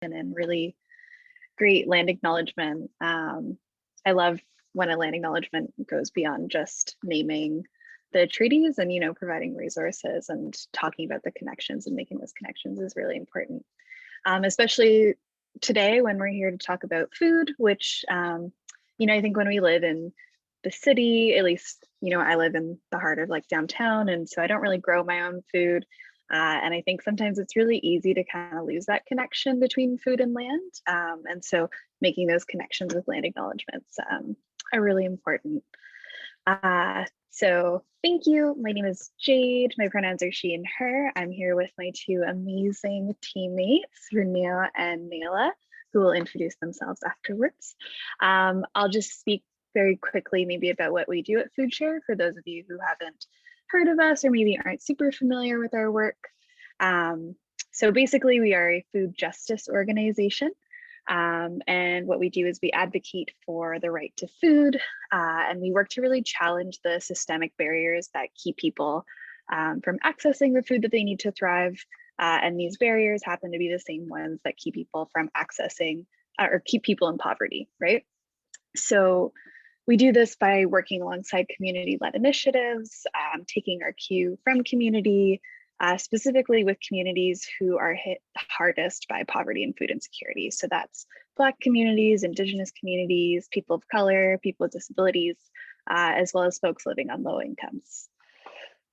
and really great land acknowledgement. I love when a land acknowledgement goes beyond just naming the treaties and, providing resources and talking about the connections and making those connections is really important. Especially today when we're here to talk about food, which, I think when we live in the city, at least, I live in the heart of like downtown, and so I don't really grow my own food. And I think sometimes it's really easy to kind of lose that connection between food and land. And so making those connections with land acknowledgements are really important. So thank you. My name is Jade. My pronouns are she and her. I'm here with my two amazing teammates, Renew and Nayla, who will introduce themselves afterwards. I'll just speak very quickly maybe about what we do at FoodShare for those of you who haven't heard of us or maybe aren't super familiar with our work. So basically we are a food justice organization. And what we do is we advocate for the right to food, and we work to really challenge the systemic barriers that keep people from accessing the food that they need to thrive. And these barriers happen to be the same ones that keep people from accessing or keep people in poverty, right? So we do this by working alongside community-led initiatives, taking our cue from community, specifically with communities who are hit hardest by poverty and food insecurity. So that's Black communities, Indigenous communities, people of color, people with disabilities, as well as folks living on low incomes.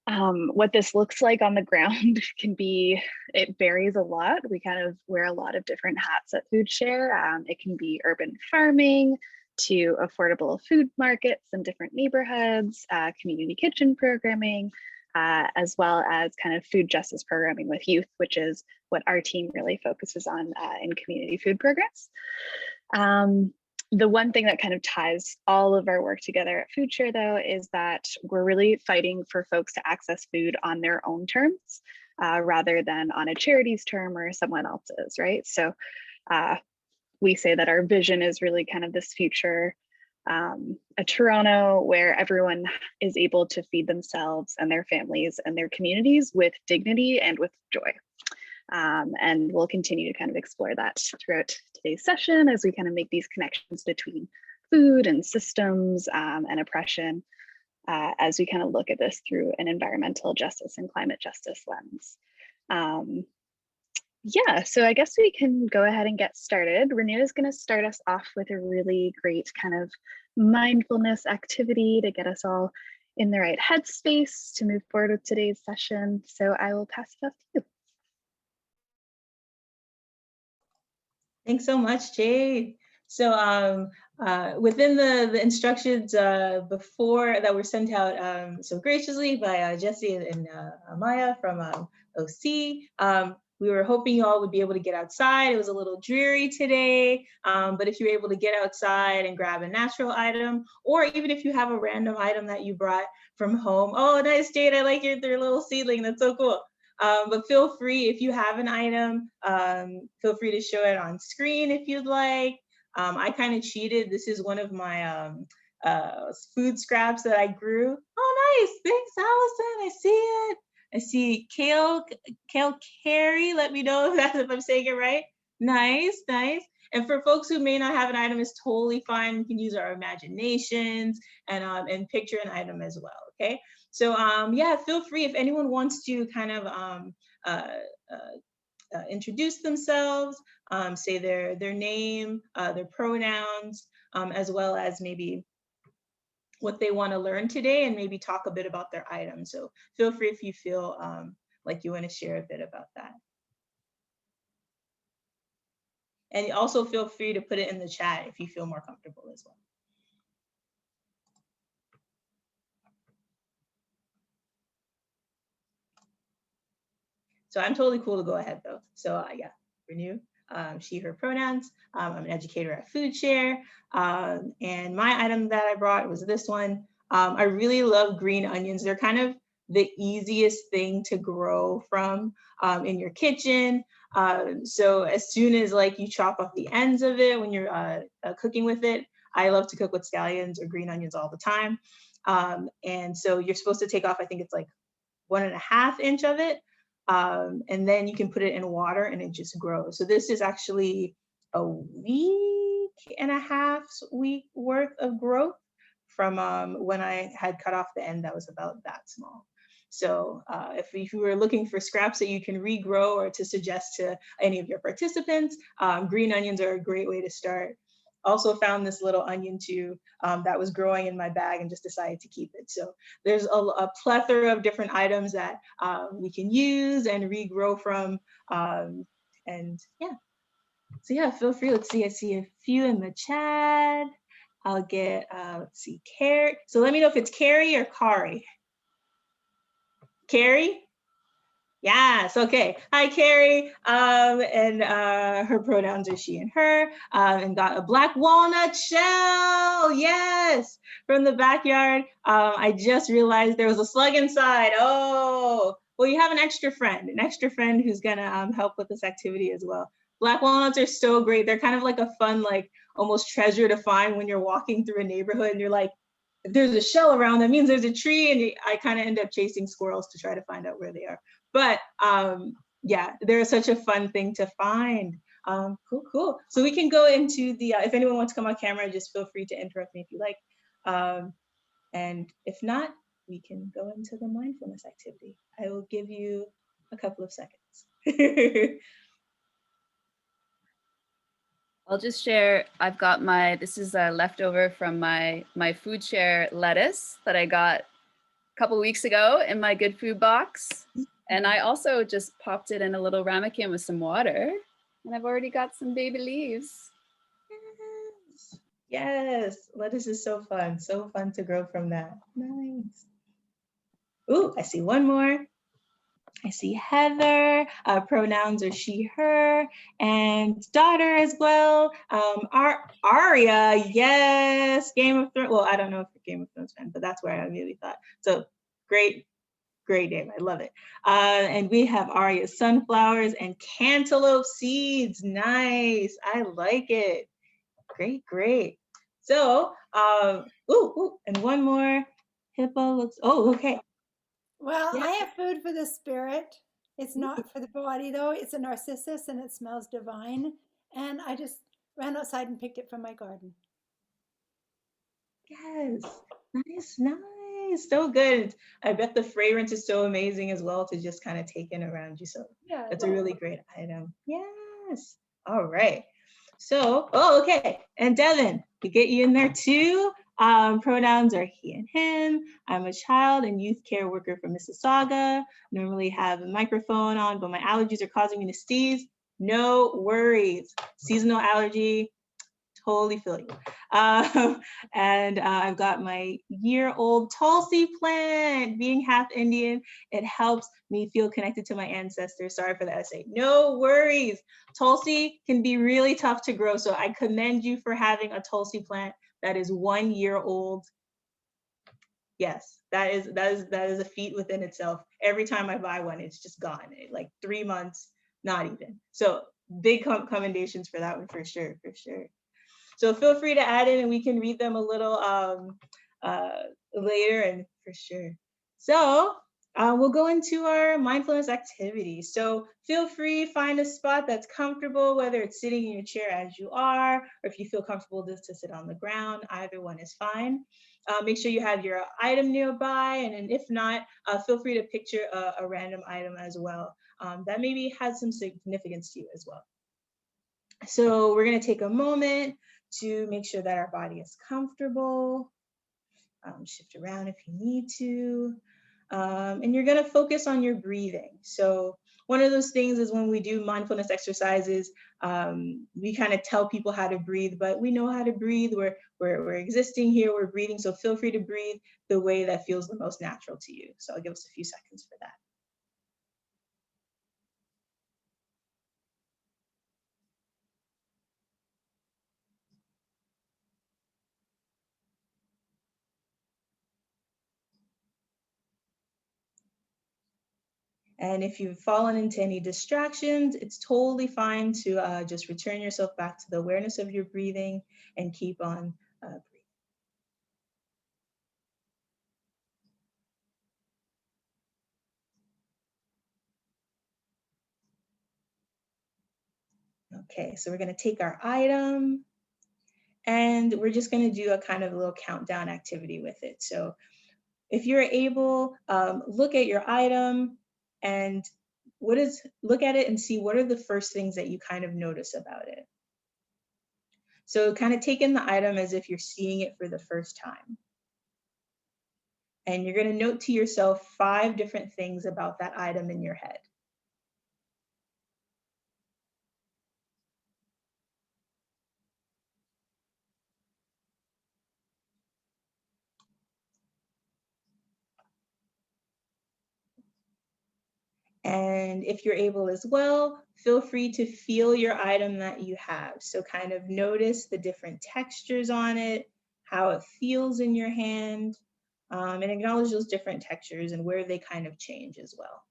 What this looks like on the ground it varies a lot. We kind of wear a lot of different hats at FoodShare. It can be urban farming, to affordable food markets in different neighborhoods, community kitchen programming, as well as kind of food justice programming with youth, which is what our team really focuses on in community food programs. The one thing that kind of ties all of our work together at FoodShare, though, is that we're really fighting for folks to access food on their own terms, rather than on a charity's term or someone else's, right? So we say that our vision is really kind of this future, a Toronto where everyone is able to feed themselves and their families and their communities with dignity and with joy. And we'll continue to kind of explore that throughout today's session as we kind of make these connections between food and systems and oppression, as we kind of look at this through an environmental justice and climate justice lens. Yeah, so I guess we can go ahead and get started. Renew is going to start us off with a really great kind of mindfulness activity to get us all in the right headspace to move forward with today's session. So I will pass it off to you. Thanks so much, Jade. So within the instructions before that were sent out so graciously by Jesse and Amaya from OC, we were hoping you all would be able to get outside. It was a little dreary today, but if you're able to get outside and grab a natural item, or even if you have a random item that you brought from home. Oh, nice, Jade, I like your little seedling, that's so cool. But feel free, if you have an item, feel free to show it on screen if you'd like. I kind of cheated. This is one of my food scraps that I grew. Oh, nice, thanks, Allison, I see it. I see Kale Carey. Let me know if I'm saying it right. Nice, nice. And for folks who may not have an item, it's totally fine. We can use our imaginations and picture an item as well. Okay. So yeah, feel free if anyone wants to kind of introduce themselves, say their name, their pronouns, as well as maybe what they want to learn today and maybe talk a bit about their item. So feel free if you feel like you want to share a bit about that. And also feel free to put it in the chat if you feel more comfortable as well. So I'm totally cool to go ahead though. So yeah, Renew. She, her pronouns. I'm an educator at FoodShare. And my item that I brought was this one. I really love green onions. They're kind of the easiest thing to grow from in your kitchen. So as soon as like you chop off the ends of it when you're cooking with it, I love to cook with scallions or green onions all the time. And so you're supposed to take off, I think it's like 1.5 inch of it. And then you can put it in water and it just grows. So this is actually a week and a half week worth of growth from when I had cut off the end that was about that small. So if you were looking for scraps that you can regrow or to suggest to any of your participants, green onions are a great way to start. Also found this little onion too that was growing in my bag and just decided to keep it. So there's a plethora of different items that we can use and regrow from. And yeah, so yeah, feel free. Let's see, I see a few in the chat. I'll get, let's see, Carrie. So let me know if it's Carrie or Kari. Carrie? Yes, okay. Hi, Carrie. And her pronouns are she and her. And got a black walnut shell. Yes, from the backyard. I just realized there was a slug inside. Oh, well, you have an extra friend who's gonna help with this activity as well. Black walnuts are so great. They're kind of like a fun, like almost treasure to find when you're walking through a neighborhood and you're like, if there's a shell around, that means there's a tree. And I kind of end up chasing squirrels to try to find out where they are. But yeah, they're such a fun thing to find. Cool. So we can go into the, if anyone wants to come on camera, just feel free to interrupt me if you like. And if not, we can go into the mindfulness activity. I will give you a couple of seconds. I'll just share, I've got this is a leftover from my FoodShare lettuce that I got a couple weeks ago in my good food box. And I also just popped it in a little ramekin with some water, and I've already got some baby leaves. Yes, lettuce is so fun to grow from that. Nice. Ooh, I see one more. I see Heather, pronouns are she, her, and daughter as well. Arya, yes, Game of Thrones. Well, I don't know if you're a Game of Thrones fan, but that's where I immediately thought. So great name, I love it. And we have Arya's sunflowers and cantaloupe seeds. Nice, I like it. Great. So, and one more. Hippo looks, oh, okay. Well, yeah. I have food for the spirit. It's not for the body though. It's a narcissus and it smells divine. And I just ran outside and picked it from my garden. Yes, nice. So good. I bet the fragrance is so amazing as well to just kind of take in around you. So yeah, that's a really great item. Yes. All right. So, okay. And Devin, we get you in there too. Pronouns are he and him. I'm a child and youth care worker from Mississauga. Normally have a microphone on, but my allergies are causing me to sneeze. No worries. Seasonal allergy, totally feel you. And I've got my year-old Tulsi plant. Being half Indian, it helps me feel connected to my ancestors. Sorry for the essay. No worries. Tulsi can be really tough to grow, so I commend you for having a Tulsi plant that is 1 year old. Yes, that is a feat within itself. Every time I buy one, it's just gone. Like 3 months, not even. So big commendations for that one for sure. So feel free to add in and we can read them a little later and for sure. So we'll go into our mindfulness activity. So feel free, find a spot that's comfortable, whether it's sitting in your chair as you are, or if you feel comfortable just to sit on the ground, either one is fine. Make sure you have your item nearby, and if not, feel free to picture a random item as well that maybe has some significance to you as well. So we're gonna take a moment to make sure that our body is comfortable. Shift around if you need to. And you're gonna focus on your breathing. So one of those things is when we do mindfulness exercises, we kind of tell people how to breathe, but we know how to breathe. We're existing here, we're breathing. So feel free to breathe the way that feels the most natural to you. So I'll give us a few seconds for that. And if you've fallen into any distractions, it's totally fine to just return yourself back to the awareness of your breathing and keep on breathing. Okay, so we're going to take our item and we're just going to do a kind of little countdown activity with it. So if you're able, look at your item and look at it and see what are the first things that you kind of notice about it. So kind of take in the item as if you're seeing it for the first time. And you're going to note to yourself 5 different things about that item in your head. And if you're able as well, feel free to feel your item that you have. So kind of notice the different textures on it, how it feels in your hand, and acknowledge those different textures and where they kind of change as well.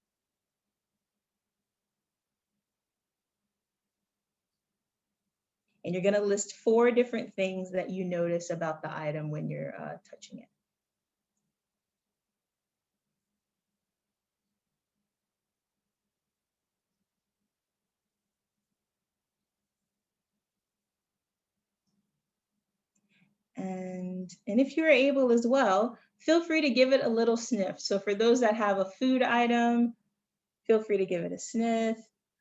And you're going to list 4 different things that you notice about the item when you're touching it. And if you're able as well, feel free to give it a little sniff. So for those that have a food item, feel free to give it a sniff.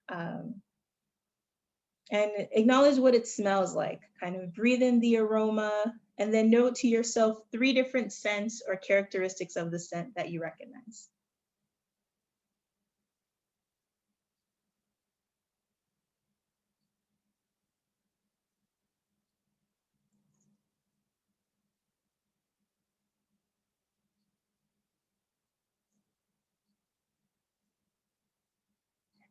And acknowledge what it smells like. Kind of breathe in the aroma and then note to yourself 3 different scents or characteristics of the scent that you recognize.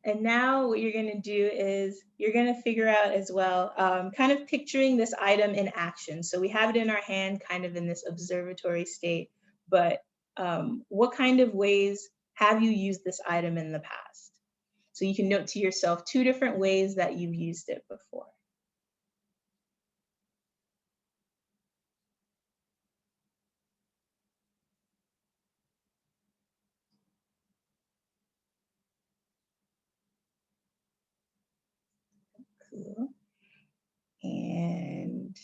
And now what you're going to do is you're going to figure out as well, kind of picturing this item in action. So we have it in our hand, kind of in this observatory state, but what kind of ways have you used this item in the past? So you can note to yourself 2 different ways that you've used it before. Cool. And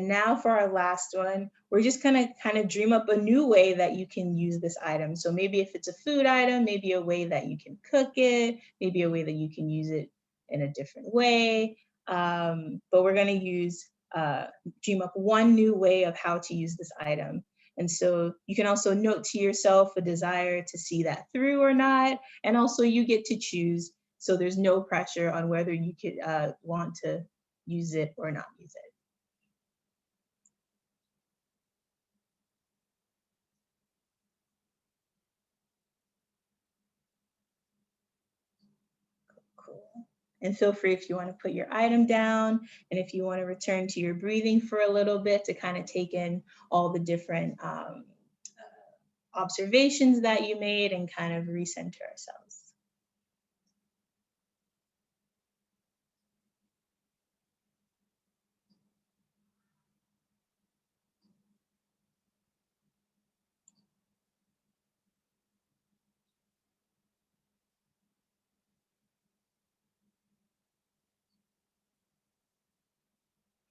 now for our last one, we're just gonna kind of dream up a new way that you can use this item. So maybe if it's a food item, maybe a way that you can cook it, maybe a way that you can use it in a different way. But we're gonna dream up one new way of how to use this item. And so you can also note to yourself a desire to see that through or not. And also you get to choose. So there's no pressure on whether you could want to use it or not use it. Cool. And feel free if you want to put your item down and if you want to return to your breathing for a little bit to kind of take in all the different observations that you made and kind of recenter ourselves.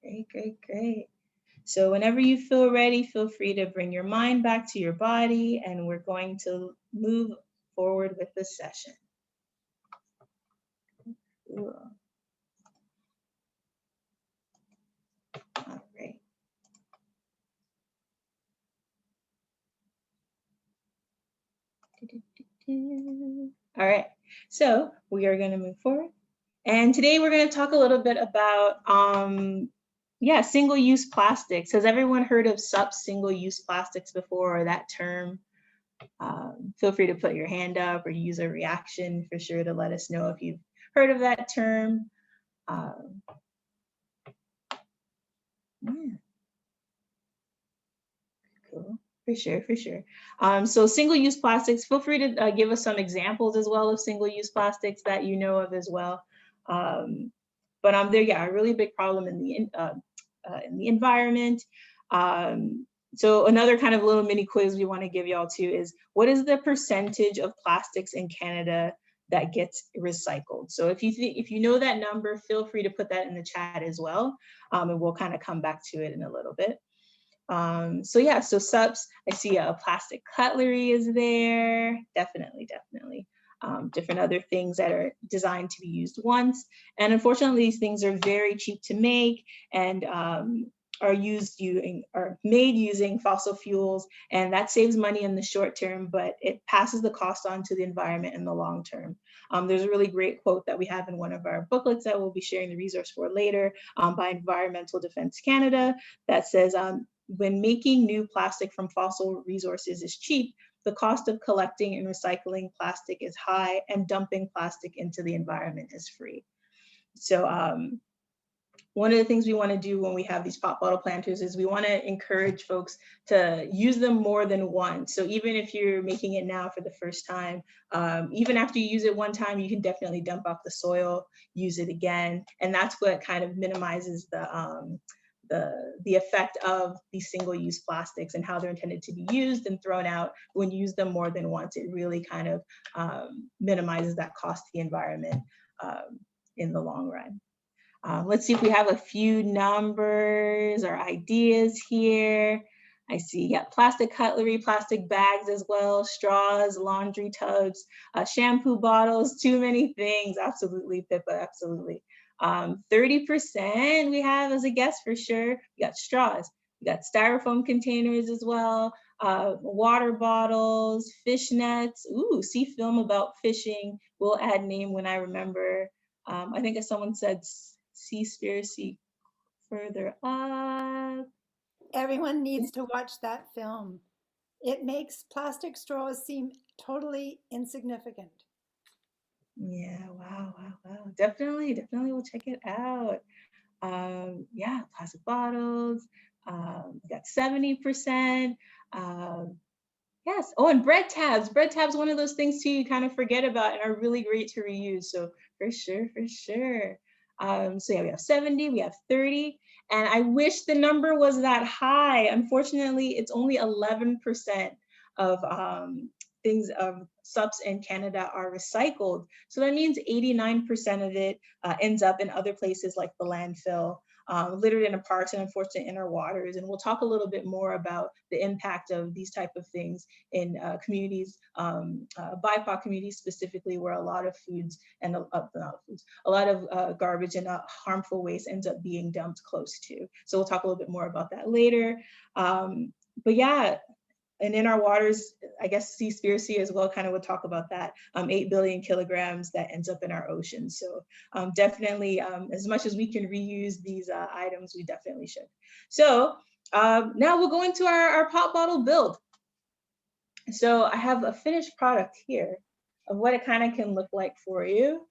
Great, great, great. So whenever you feel ready, feel free to bring your mind back to your body, and we're going to move forward with this session. Cool. All right. All right, so we are going to move forward. And today we're going to talk a little bit about, single-use plastics. Has everyone heard of single-use plastics before, or that term? Feel free to put your hand up or use a reaction for sure to let us know if you've heard of that term. Yeah. Cool. For sure, for sure. So single-use plastics, feel free to give us some examples as well of single-use plastics that you know of as well. But a really big problem in the environment. So another kind of little mini quiz we want to give y'all too is, what is the percentage of plastics in Canada that gets recycled. So if you know that number, feel free to put that in the chat as well, and we'll kind of come back to it in a little bit. So yeah, so subs, I see a plastic cutlery is there, definitely. Different other things that are designed to be used once. And unfortunately, these things are very cheap to make and are made using fossil fuels, and that saves money in the short term, but it passes the cost on to the environment in the long term. There's a really great quote that we have in one of our booklets that we'll be sharing the resource for later by Environmental Defense Canada that says, when making new plastic from fossil resources is cheap, the cost of collecting and recycling plastic is high, and dumping plastic into the environment is free. So one of the things we want to do when we have these pop bottle planters is we want to encourage folks to use them more than once. So even if you're making it now for the first time, even after you use it one time, you can definitely dump off the soil, use it again. And that's what kind of minimizes the effect of these single-use plastics and how they're intended to be used and thrown out. When you use them more than once, it really kind of minimizes that cost to the environment in the long run. Let's see if we have a few numbers or ideas here. I see, yeah, plastic cutlery, plastic bags as well, straws, laundry tubs, shampoo bottles, too many things. Absolutely, Pippa, absolutely. 30% we have as a guess for sure. We got straws, we got styrofoam containers as well, water bottles, fish nets. Ooh, see film about fishing. We'll add name when I remember. I think as someone said, Seaspiracy further up. Everyone needs to watch that film. It makes plastic straws seem totally insignificant. Yeah, wow. Definitely we'll check it out. Yeah, plastic bottles, we got 70%. Yes, oh, and bread tabs. Bread tabs, one of those things too you kind of forget about and are really great to reuse. So for sure. So yeah, we have 70, we have 30, and I wish the number was that high. Unfortunately, it's only 11% of things of subs in Canada are recycled. So that means 89% of it ends up in other places like the landfill, littered in our parks, and unfortunately in our waters. And we'll talk a little bit more about the impact of these type of things in communities, BIPOC communities specifically, where a lot of foods and a lot of garbage and harmful waste ends up being dumped close to. So we'll talk a little bit more about that later. But yeah, and in our waters, I guess Seaspiracy as well kind of would talk about that, 8 billion kilograms that ends up in our oceans. So definitely, as much as we can reuse these items, we definitely should. So now we'll go into our pop bottle build. So I have a finished product here of what it kind of can look like for you.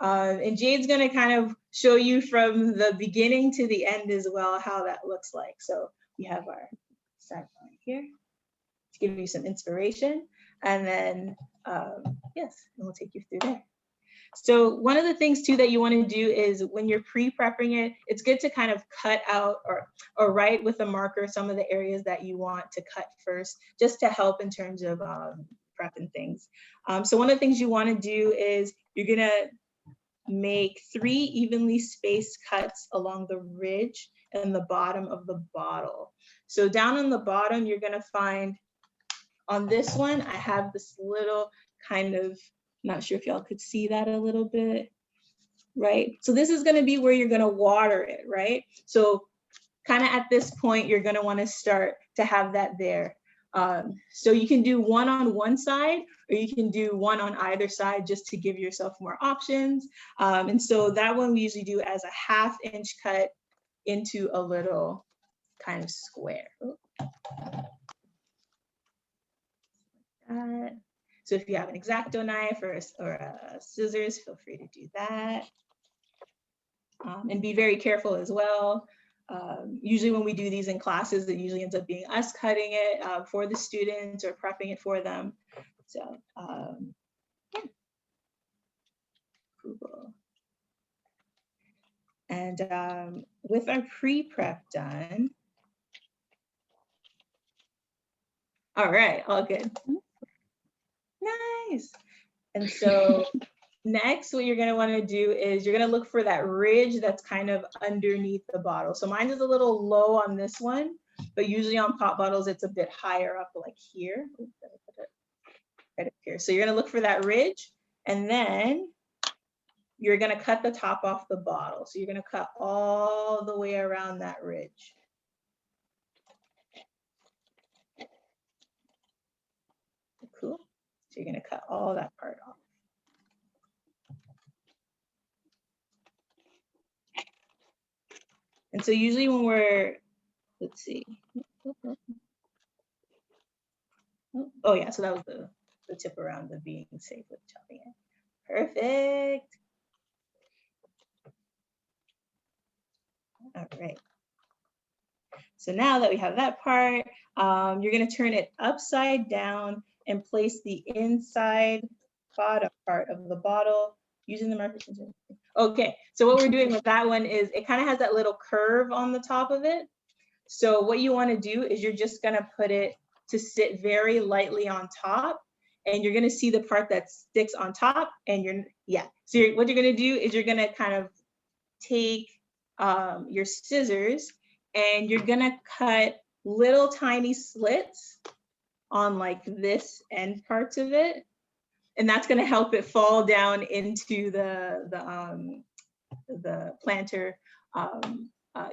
And Jade's gonna kind of show you from the beginning to the end as well how that looks like. So we have our start point here to give you some inspiration, and then yes, and we'll take you through there. So one of the things too that you want to do is when you're pre-prepping it, it's good to kind of cut out or write with a marker some of the areas that you want to cut first, just to help in terms of prepping things. So one of the things you want to do is you're gonna make 3 evenly spaced cuts along the ridge and the bottom of the bottle. So down on the bottom, you're gonna find, on this one, I have this little kind of, not sure if y'all could see that a little bit, right? So this is gonna be where you're gonna water it, right? So kind of at this point, you're gonna wanna start to have that there. So you can do one on one side, or you can do one on either side just to give yourself more options. And so that one we usually do as a 1/2 inch cut into a little kind of square. So if you have an X-Acto knife or scissors, feel free to do that. And be very careful as well. Usually when we do these in classes, it usually ends up being us cutting it for the students or prepping it for them. So yeah. Cool. And with our pre-prep done, all right, all good. Nice. And so Next, what you're gonna wanna do is you're gonna look for that ridge that's kind of underneath the bottle. So mine is a little low on this one, but usually on pop bottles, it's a bit higher up, like here. Ooh, let me put it right up here. So you're gonna look for that ridge, and then you're gonna cut the top off the bottle. So you're gonna cut all the way around that ridge. Cool. So you're gonna cut all that part off. And so usually when we're, let's see. Oh yeah, so that was the tip around the being safe with chopping it. Perfect. All right. So now that we have that part, you're gonna turn it upside down and place the inside bottom part of the bottle using the marker. Okay, so what we're doing with that one is it kind of has that little curve on the top of it. So what you wanna do is you're just gonna put it to sit very lightly on top, and you're gonna see the part that sticks on top, and so what you're gonna do is you're gonna kind of take your scissors, and you're gonna cut little tiny slits on like this end parts of it, and that's gonna help it fall down into the planter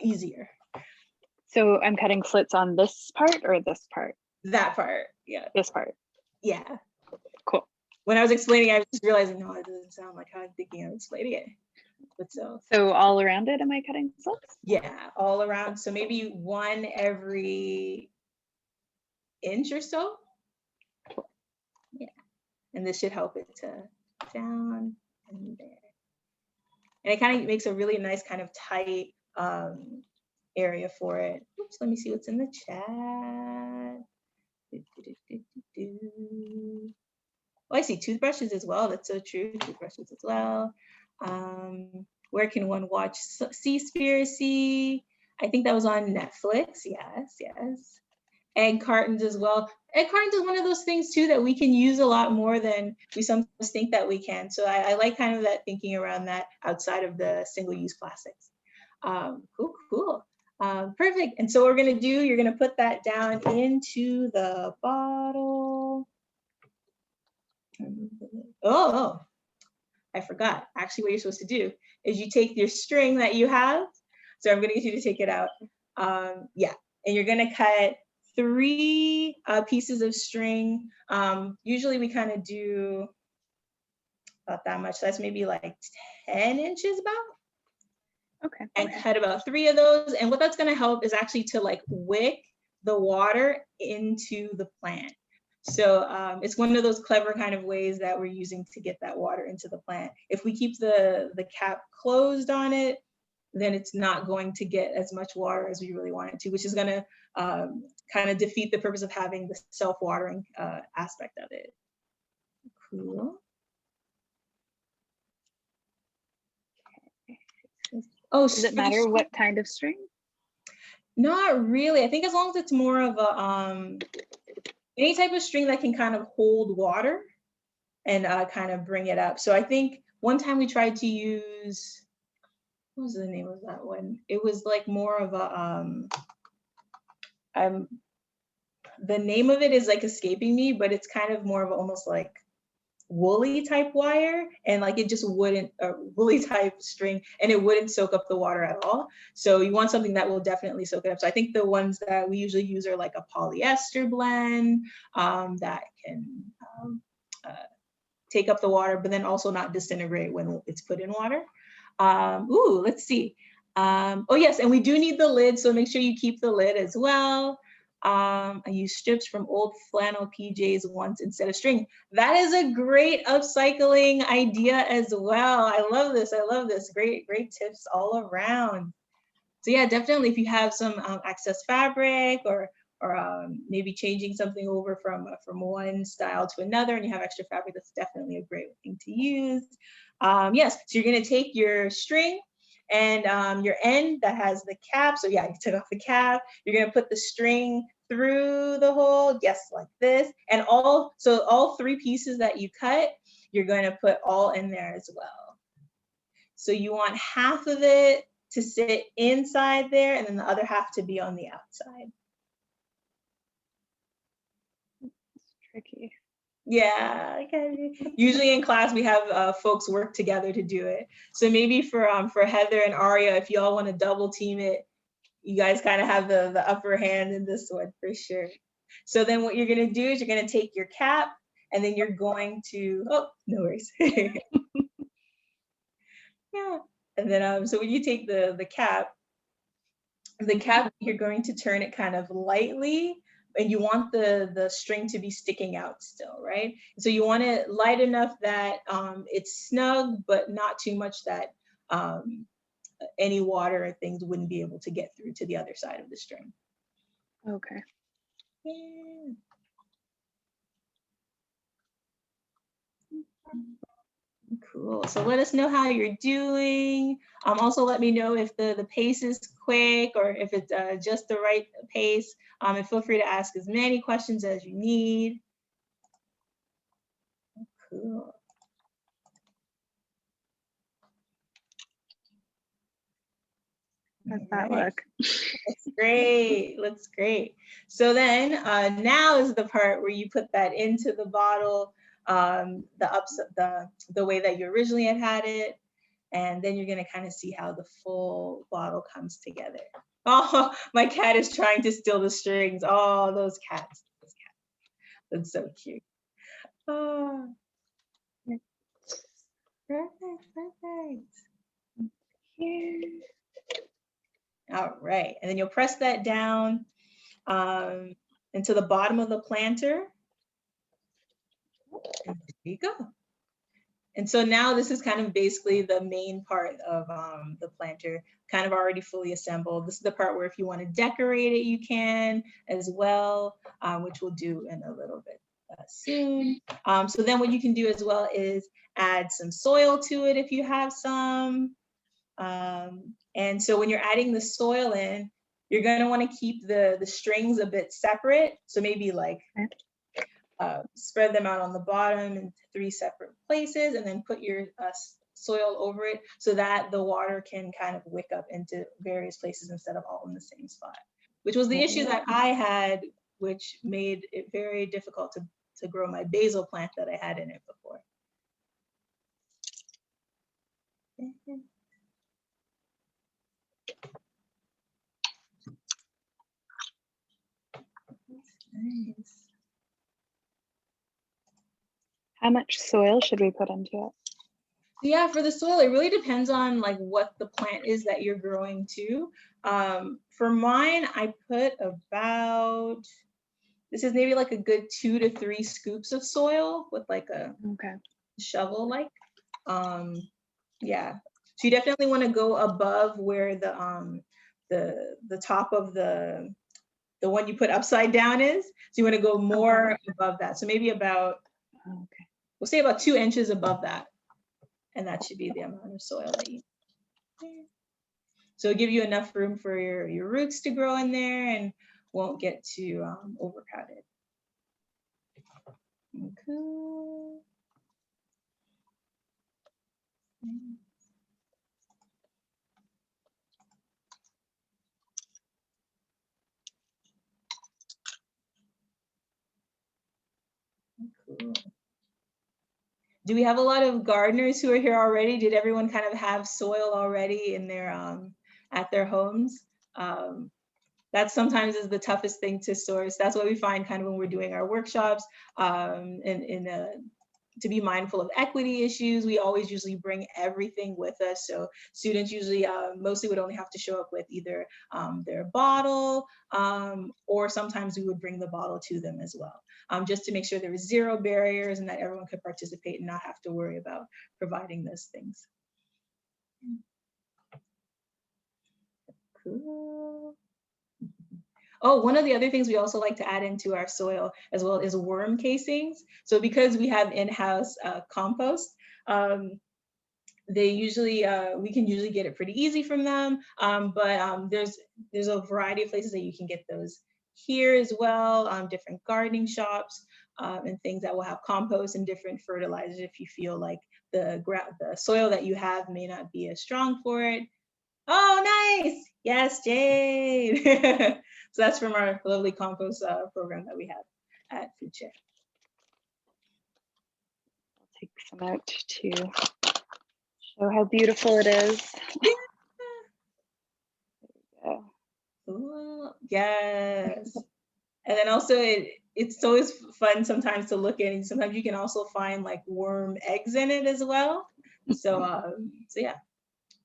easier. So I'm cutting slits on this part or this part? That part, yeah. This part. Yeah. Cool. When I was explaining, I was just realizing, no, it doesn't sound like how I'm thinking of explaining it. But so all around it, am I cutting slits? Yeah, all around. So maybe one every inch or so. Yeah. And this should help it to down and there. And it kind of makes a really nice kind of tight area for it. Oops, let me see what's in the chat. Oh, I see toothbrushes as well. That's so true. Toothbrushes as well. Where can one watch Seaspiracy? I think that was on Netflix. Yes, yes. Egg cartons as well. Egg cartons is one of those things too that we can use a lot more than we sometimes think that we can. So I like kind of that thinking around that outside of the single-use plastics. Cool, cool. Perfect. And so what we're gonna do, you're gonna put that down into the bottle. Oh, I forgot. Actually, what you're supposed to do is you take your string that you have. So I'm gonna get you to take it out. Yeah, and you're gonna cut 3 pieces of string. Usually we kind of do about that much. So that's maybe like 10 inches about. Okay. And cut about 3 of those. And what that's gonna help is actually to like wick the water into the plant. So it's one of those clever kind of ways that we're using to get that water into the plant. If we keep the cap closed on it, then it's not going to get as much water as we really want it to, which is gonna kind of defeat the purpose of having the self-watering aspect of it. Cool. Oh, does it matter what kind of string? Not really. I think as long as it's more of a any type of string that can kind of hold water and kind of bring it up. So I think one time we tried to use, what was the name of that one? It was like more of a the name of it is like escaping me, but it's kind of more of almost like woolly type wire, and like it just wouldn't, woolly type string, and it wouldn't soak up the water at all. So you want something that will definitely soak it up. So I think the ones that we usually use are like a polyester blend that can take up the water, but then also not disintegrate when it's put in water. Ooh, let's see. Oh yes, and we do need the lid, so make sure you keep the lid as well. I used strips from old flannel PJs once instead of string. That is a great upcycling idea as well. I love this. I love this. Great, great tips all around. So yeah, definitely if you have some excess fabric or maybe changing something over from one style to another and you have extra fabric, that's definitely a great thing to use. Yes, so you're gonna take your string and your end that has the cap. So yeah, you took off the cap. You're gonna put the string through the hole, yes, like this. And all 3 pieces that you cut, you're going to put all in there as well. So you want half of it to sit inside there and then the other half to be on the outside. It's tricky. Yeah, okay. Usually in class we have folks work together to do it. So maybe for Heather and Aria, if y'all want to double team it, you guys kind of have the upper hand in this one for sure. So then what you're going to do is you're going to take your cap and then you're going to, oh, no worries. Yeah. And then so when you take the cap, you're going to turn it kind of lightly, and you want the string to be sticking out still, right? So you want it light enough that it's snug, but not too much that any water or things wouldn't be able to get through to the other side of the string. Okay. Yeah. Cool. So let us know how you're doing. Also let me know if the pace is quick or if it's just the right pace. And feel free to ask as many questions as you need. Cool. How's that look? Looks great. Looks great. So then now is the part where you put that into the bottle, the way that you originally had it. And then you're going to kind of see how the full bottle comes together. Oh, my cat is trying to steal the strings. Oh, those cats. That's so cute. Oh. Perfect, perfect. Here. All right, and then you'll press that down into the bottom of the planter. And there you go. And so now this is kind of basically the main part of the planter, kind of already fully assembled. This is the part where if you want to decorate it, you can as well, which we'll do in a little bit soon. So then what you can do as well is add some soil to it if you have some. And so when you're adding the soil in, you're going to want to keep the strings a bit separate. So maybe like spread them out on the bottom in 3 separate places and then put your soil over it so that the water can kind of wick up into various places instead of all in the same spot, which was the issue that I had, which made it very difficult to grow my basil plant that I had in it before. Nice. How much soil should we put into it? Yeah, for the soil, it really depends on like what the plant is that you're growing to. For mine, I put about, this is maybe like a good 2 to 3 scoops of soil with like a shovel like. Yeah, so you definitely want to go above where the top of the one you put upside down is. So you want to go more above that. So maybe about, we'll say about 2 inches above that. And that should be the amount of soil that you need. So it'll give you enough room for your roots to grow in there and won't get too overcrowded. Cool. Cool. Do we have a lot of gardeners who are here already? Did everyone kind of have soil already in their at their homes? That sometimes is the toughest thing to source. That's what we find kind of when we're doing our workshops to be mindful of equity issues. We always usually bring everything with us. So students usually mostly would only have to show up with either their bottle or sometimes we would bring the bottle to them as well, just to make sure there was 0 barriers and that everyone could participate and not have to worry about providing those things. Cool. Oh, one of the other things we also like to add into our soil as well is worm casings. So because we have in-house compost, they usually, we can usually get it pretty easy from them, but there's a variety of places that you can get those here as well, different gardening shops. and things that will have compost and different fertilizers if you feel like the soil that you have may not be as strong for it. Oh, nice. Yes, Jade. So that's from our lovely compost program that we have at FoodShare. I'll take some out to show how beautiful it is. Yeah. There we go. Cool. Yes. And then also it's always fun sometimes to look at, and sometimes you can also find like worm eggs in it as well. So so yeah,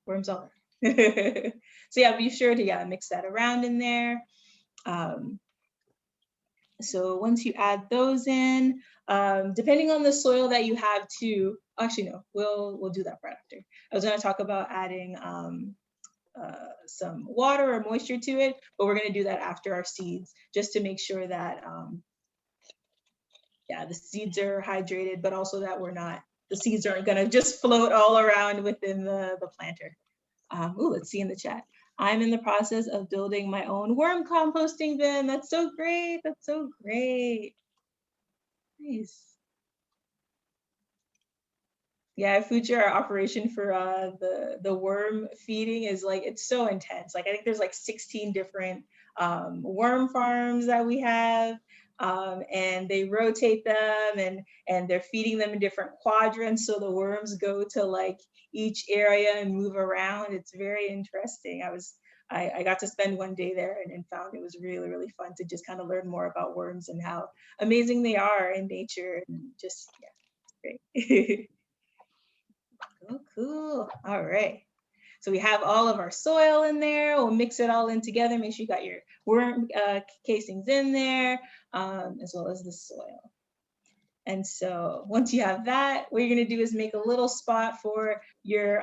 worms all over. So yeah, be sure to mix that around in there. So once you add those in, depending on the soil that you have too, actually no, we'll do that right after. I was going to talk about adding some water or moisture to it, but we're going to do that after our seeds, just to make sure that the seeds are hydrated, but also that the seeds aren't going to just float all around within the planter. Let's see in the chat. I'm in the process of building my own worm composting bin. That's so great. That's so great. Nice. Yeah, FoodShare operation for the worm feeding is like, it's so intense. Like I think there's like 16 different worm farms that we have. And they rotate them and they're feeding them in different quadrants. So the worms go to like each area and move around. It's very interesting. I got to spend one day there and found it was really, really fun to just kind of learn more about worms and how amazing they are in nature, and just, yeah, it's great. Cool, cool. All right. So we have all of our soil in there. We'll mix it all in together. Make sure you got your worm casings in there, as well as the soil. And so once you have that, what you're gonna do is make a little spot for your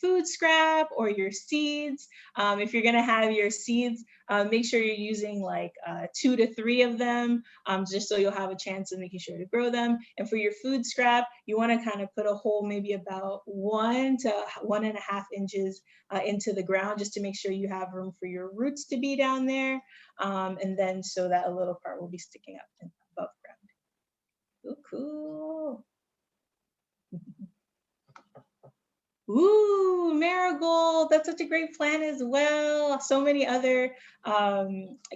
food scrap or your seeds. If you're gonna have your seeds, make sure you're using like 2 to 3 of them, just so you'll have a chance of making sure to grow them. And for your food scrap, you wanna kind of put a hole maybe about 1 to 1.5 inches into the ground, just to make sure you have room for your roots to be down there. And then so that a little part will be sticking up above ground. Cool, cool. Ooh, marigold, that's such a great plant as well. So many other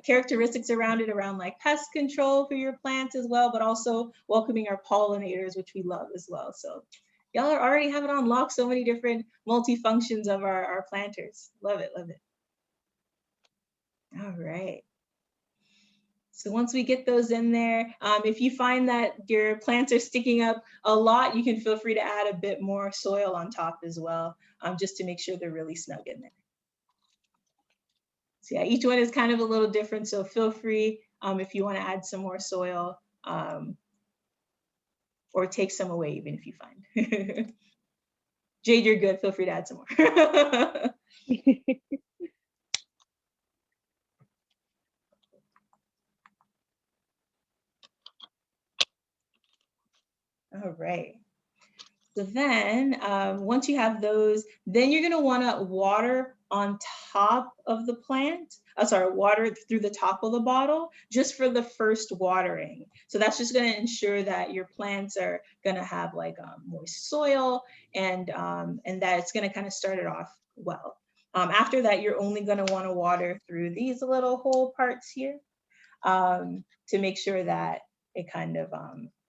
characteristics around it, around like pest control for your plants as well, but also welcoming our pollinators, which we love as well. So y'all are already having unlocked so many different multi-functions of our planters. Love it, love it. All right. So once we get those in there, if you find that your plants are sticking up a lot, you can feel free to add a bit more soil on top as well, just to make sure they're really snug in there. So yeah, each one is kind of a little different, so feel free if you want to add some more soil, or take some away even if you find. Jade, you're good, feel free to add some more. All right. So then once you have those, then you're gonna wanna water on top of the plant. Water through the top of the bottle, just for the first watering. So that's just gonna ensure that your plants are gonna have like moist soil, and that it's gonna kind of start it off well. After that, you're only gonna wanna water through these little hole parts here, to make sure that it kind of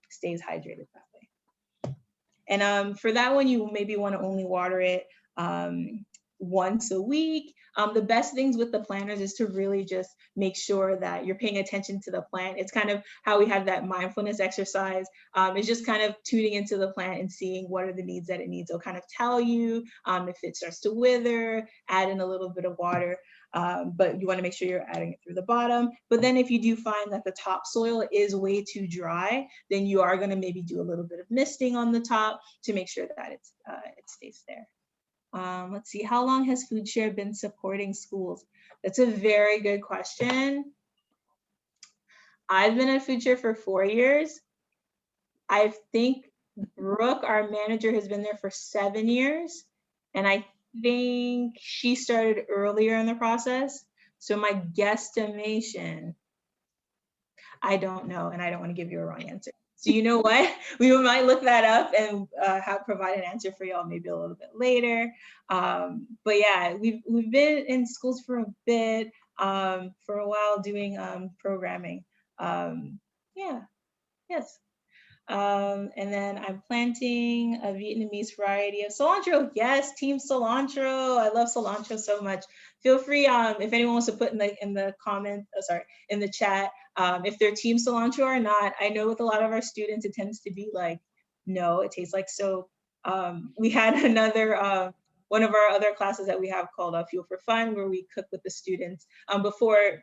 stays hydrated that way. And for that one, you maybe want to only water it once a week. The best things with the planters is to really just make sure that you're paying attention to the plant. It's kind of how we have that mindfulness exercise. It's just kind of tuning into the plant and seeing what are the needs that it needs. It'll kind of tell you if it starts to wither, add in a little bit of water. But you want to make sure you're adding it through the bottom. But then if you do find that the topsoil is way too dry, then you are going to maybe do a little bit of misting on the top to make sure that it stays there. Let's see, how long has FoodShare been supporting schools? That's a very good question. I've been at FoodShare for 4 years. I think Brooke, our manager, has been there for 7 years. And I think she started earlier in the process. So my guesstimation, I don't know, and I don't want to give you a wrong answer. So you know what? We might look that up and provide an answer for y'all maybe a little bit later. But yeah, we've been in schools for a bit, for a while doing programming. Yeah, yes. And then I'm planting a Vietnamese variety of cilantro. Yes, team cilantro. I love cilantro so much. Feel free, if anyone wants to put in the comment, in the chat, if they're team cilantro or not. I know with a lot of our students, it tends to be like, no, it tastes like soap. We had another, one of our other classes that we have called Fuel for Fun, where we cook with the students. Before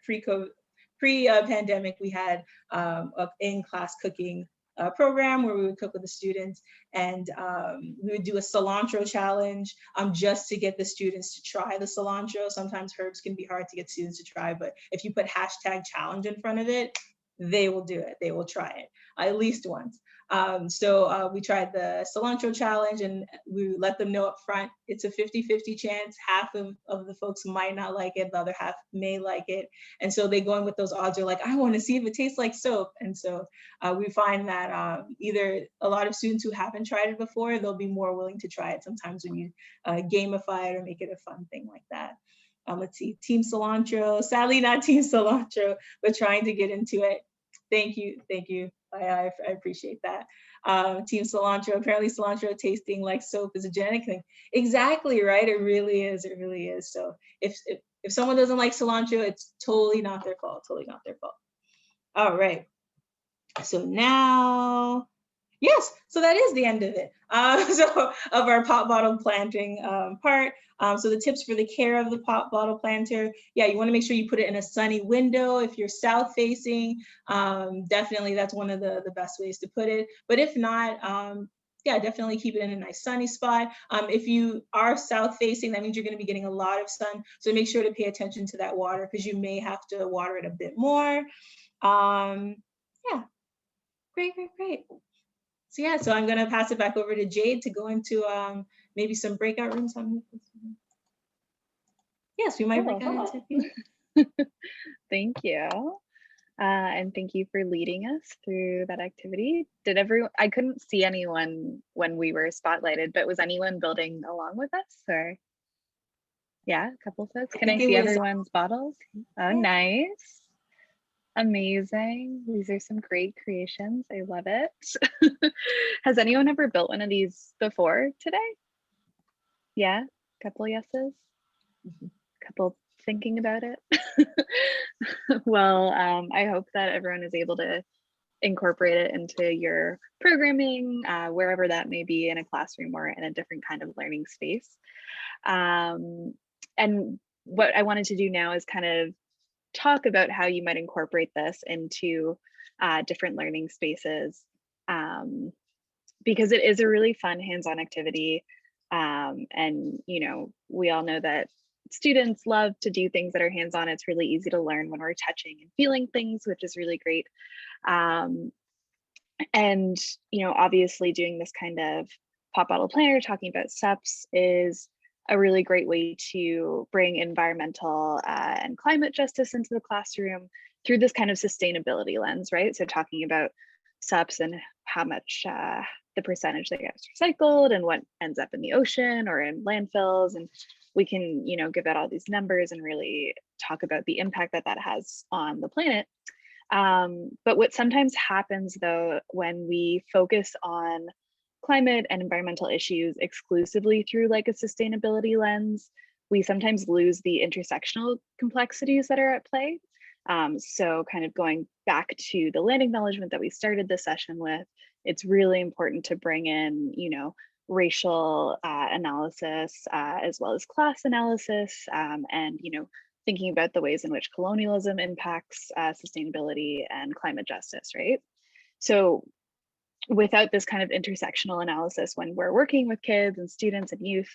pre-pandemic, we had an in-class cooking program where we would cook with the students, and we would do a cilantro challenge just to get the students to try the cilantro. Sometimes herbs can be hard to get students to try, but if you put #challenge in front of it, they will do it. They will try it at least once. So we tried the cilantro challenge, and we let them know up front, it's a 50-50 chance. Half of the folks might not like it, the other half may like it. And so they go in with those odds, are like, I want to see if it tastes like soap. And so we find that either a lot of students who haven't tried it before, they'll be more willing to try it sometimes when you gamify it or make it a fun thing like that. Let's see, team cilantro, sadly not team cilantro, but trying to get into it. Thank you. I appreciate that. Team cilantro, apparently cilantro tasting like soap is a genetic thing. Exactly, right? It really is. So if someone doesn't like cilantro, it's totally not their fault. All right. So now, yes, so that is the end of it. So of our pot bottle planting part. So the tips for the care of the pot bottle planter. Yeah, you want to make sure you put it in a sunny window. If you're south facing, definitely that's one of the best ways to put it. But if not, yeah, definitely keep it in a nice sunny spot. If you are south facing, that means you're going to be getting a lot of sun. So make sure to pay attention to that water, because you may have to water it a bit more. Yeah, great. So yeah, so I'm gonna pass it back over to Jade to go into maybe some breakout rooms. Yes, we might break out into. Thank you. And thank you for leading us through that activity. I couldn't see anyone when we were spotlighted, but was anyone building along with us, or? Yeah, a couple folks. Can I see everyone's bottles? Oh, nice. Amazing. These are some great creations. I love it. Has anyone ever built one of these before today? Yeah, a couple yeses. Couple thinking about it. Well, I hope that everyone is able to incorporate it into your programming, wherever that may be, in a classroom or in a different kind of learning space. And what I wanted to do now is kind of talk about how you might incorporate this into different learning spaces, because it is a really fun hands-on activity. And we all know that students love to do things that are hands-on. It's really easy to learn when we're touching and feeling things, which is really great. And obviously doing this kind of pop bottle planner, talking about SEPs, is a really great way to bring environmental and climate justice into the classroom through this kind of sustainability lens, right? So talking about SEPs and how much the percentage that gets recycled and what ends up in the ocean or in landfills. And we can, give out all these numbers and really talk about the impact that has on the planet. But what sometimes happens, though, when we focus on climate and environmental issues exclusively through like a sustainability lens, we sometimes lose the intersectional complexities that are at play. So kind of going back to the land acknowledgement that we started the session with, it's really important to bring in, racial analysis, as well as class analysis, and, thinking about the ways in which colonialism impacts sustainability and climate justice, right? So without this kind of intersectional analysis, when we're working with kids and students and youth,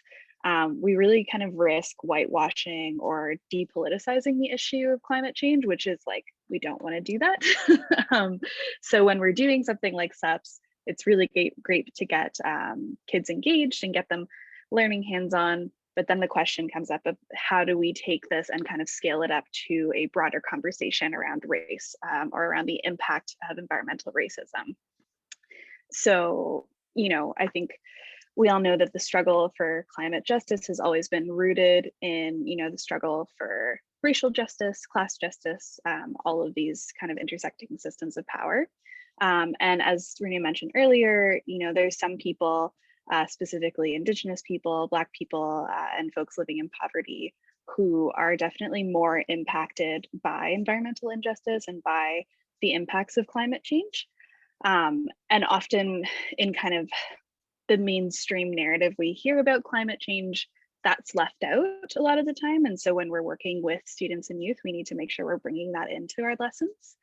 we really kind of risk whitewashing or depoliticizing the issue of climate change, which is like, we don't want to do that. So when we're doing something like SEPs, it's really great to get kids engaged and get them learning hands-on, But then the question comes up of how do we take this and kind of scale it up to a broader conversation around race, or around the impact of environmental racism. So, I think we all know that the struggle for climate justice has always been rooted in, the struggle for racial justice, class justice, all of these kind of intersecting systems of power. And as Renee mentioned earlier, there's some people, specifically Indigenous people, Black people, and folks living in poverty who are definitely more impacted by environmental injustice and by the impacts of climate change. And often in kind of the mainstream narrative we hear about climate change, that's left out a lot of the time. And so when we're working with students and youth, we need to make sure we're bringing that into our lessons.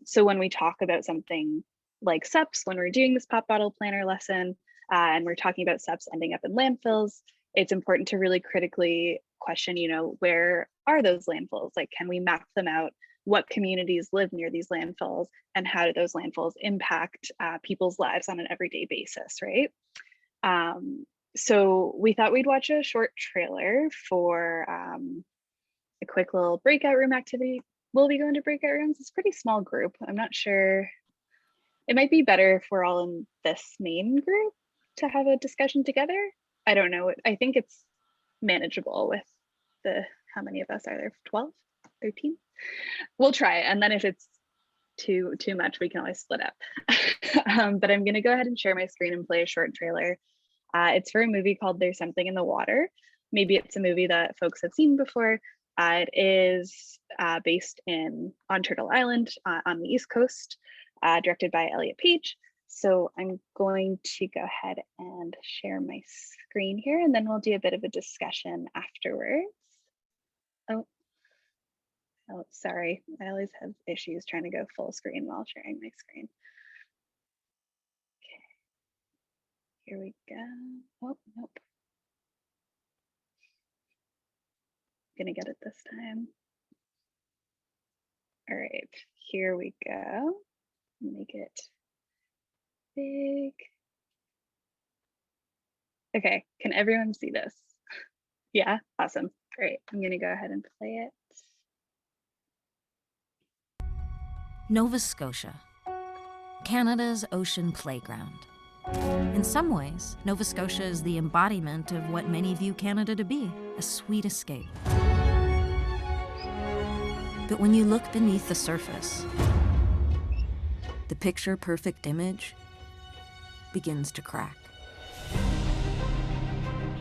So when we talk about something like SUPs, when we're doing this pop bottle planner lesson, and we're talking about SUPs ending up in landfills, it's important to really critically question, where are those landfills? Like, can we map them out? What communities live near these landfills, and how do those landfills impact people's lives on an everyday basis, right? So we thought we'd watch a short trailer for a quick little breakout room activity. Will we go into breakout rooms? It's a pretty small group. I'm not sure. It might be better if we're all in this main group to have a discussion together. I don't know. I think it's manageable with how many of us are there? 12, 13? We'll try it. And then if it's too much, we can always split up. But I'm going to go ahead and share my screen and play a short trailer. It's for a movie called There's Something in the Water. Maybe it's a movie that folks have seen before. It is based on Turtle Island on the East Coast, directed by Elliot Page. So I'm going to go ahead and share my screen here, and then we'll do a bit of a discussion afterwards. Oh, sorry. I always have issues trying to go full screen while sharing my screen. Okay, here we go. Oh, nope. Gonna get it this time. All right, here we go. Make it big. Okay, can everyone see this? Yeah, awesome. Great, I'm gonna go ahead and play it. Nova Scotia, Canada's ocean playground. In some ways, Nova Scotia is the embodiment of what many view Canada to be, a sweet escape. But when you look beneath the surface, the picture-perfect image begins to crack.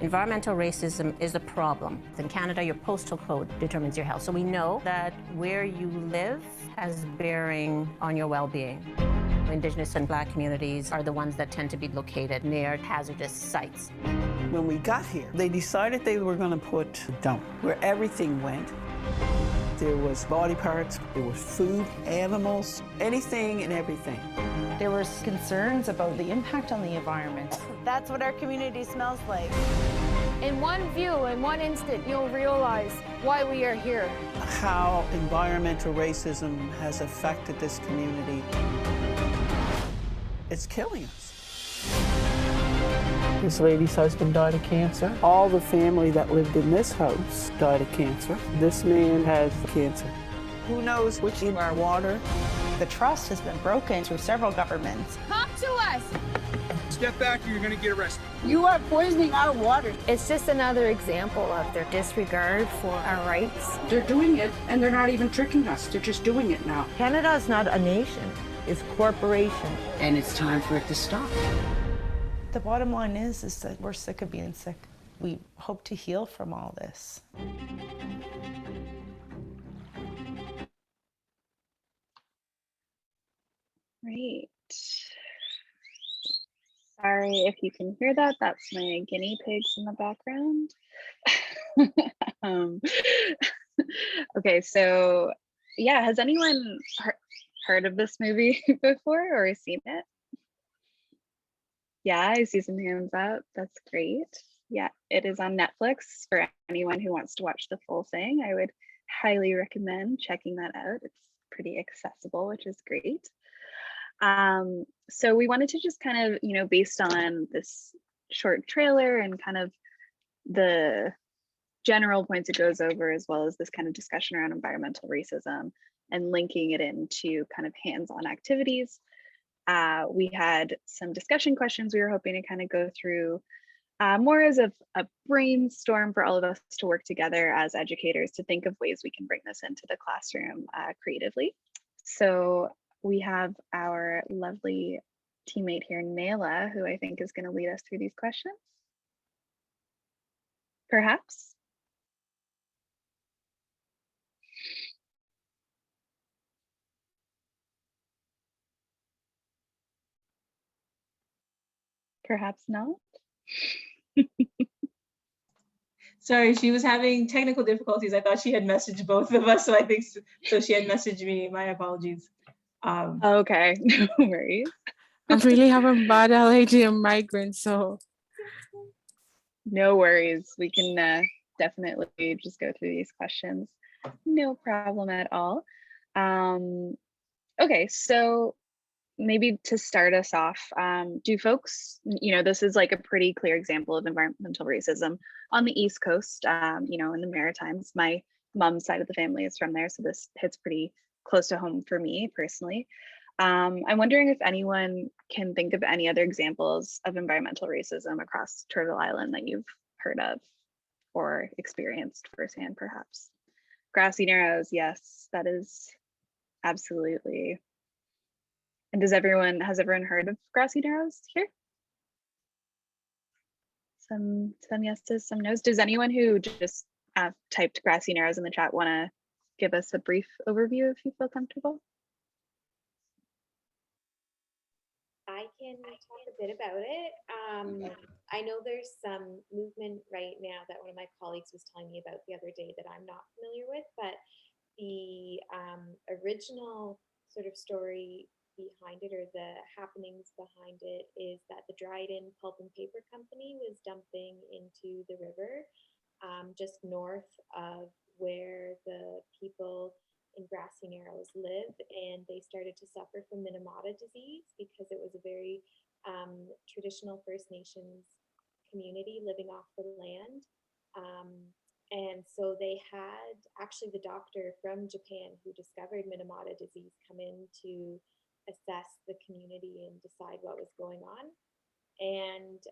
Environmental racism is a problem. In Canada, your postal code determines your health. So we know that where you live has bearing on your well-being. Indigenous and Black communities are the ones that tend to be located near hazardous sites. When we got here, they decided they were going to put a dump where everything went. There was body parts, there was food, animals, anything and everything. There were concerns about the impact on the environment. That's what our community smells like. In one view, in one instant, you'll realize why we are here. How environmental racism has affected this community. It's killing us. This lady's husband died of cancer. All the family that lived in this house died of cancer. This man has cancer. Who knows which in our water? The trust has been broken through several governments. Talk to us! Step back or you're going to get arrested. You are poisoning our water. It's just another example of their disregard for our rights. They're doing it, and they're not even tricking us. They're just doing it now. Canada is not a nation. It's a corporation. And it's time for it to stop. The bottom line is that we're sick of being sick. We hope to heal from all this. Great. Sorry if you can hear that. That's my guinea pigs in the background. Okay, so yeah, has anyone heard of this movie before or seen it? Yeah, I see some hands up. That's great. Yeah, it is on Netflix for anyone who wants to watch the full thing. I would highly recommend checking that out. It's pretty accessible, which is great. So we wanted to just kind of, based on this short trailer and kind of the general points it goes over, as well as this kind of discussion around environmental racism and linking it into kind of hands-on activities. We had some discussion questions we were hoping to kind of go through more as a brainstorm for all of us to work together as educators to think of ways we can bring this into the classroom creatively. So we have our lovely teammate here, Nayla, who I think is going to lead us through these questions. Perhaps? Perhaps not. Sorry, she was having technical difficulties. I thought she had messaged both of us, so I think so she had messaged me. My apologies. Okay, no worries. I really have a bad allergy on migrants, so. No worries. We can definitely just go through these questions. No problem at all. Okay, so maybe to start us off, do folks, this is like a pretty clear example of environmental racism on the East Coast, in the Maritimes. My mom's side of the family is from there, so this hits pretty close to home for me personally. I'm wondering if anyone can think of any other examples of environmental racism across Turtle Island that you've heard of or experienced firsthand, perhaps. Grassy Narrows, yes, that is absolutely. And has everyone heard of Grassy Narrows here? Some yeses, some no's. Does anyone who just typed Grassy Narrows in the chat want to give us a brief overview if you feel comfortable? I can talk a bit about it. I know there's some movement right now that one of my colleagues was telling me about the other day that I'm not familiar with, but the original sort of story behind it, or the happenings behind it, is that the Dryden Pulp and Paper Company was dumping into the river just north of where the people in Grassy Narrows live, and they started to suffer from Minamata disease because it was a very traditional First Nations community living off the land. And so they had actually the doctor from Japan who discovered Minamata disease come in to assess the community and decide what was going on. And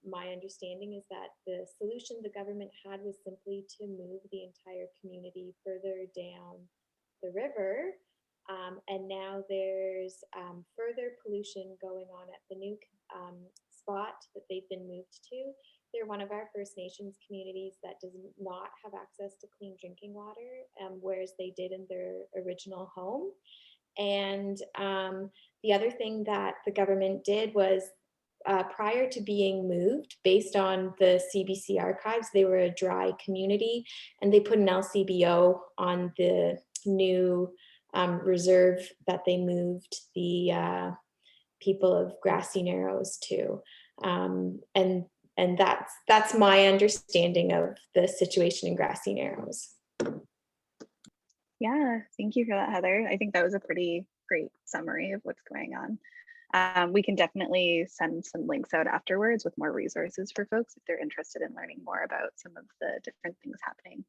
my understanding is that the solution the government had was simply to move the entire community further down the river. And now there's further pollution going on at the new spot that they've been moved to. They're one of our First Nations communities that does not have access to clean drinking water, whereas they did in their original home. And the other thing that the government did was prior to being moved, based on the CBC archives, they were a dry community, and they put an LCBO on the new reserve that they moved the people of Grassy Narrows to. And that's my understanding of the situation in Grassy Narrows. Yeah, thank you for that, Heather. I think that was a pretty great summary of what's going on. We can definitely send some links out afterwards with more resources for folks if they're interested in learning more about some of the different things happening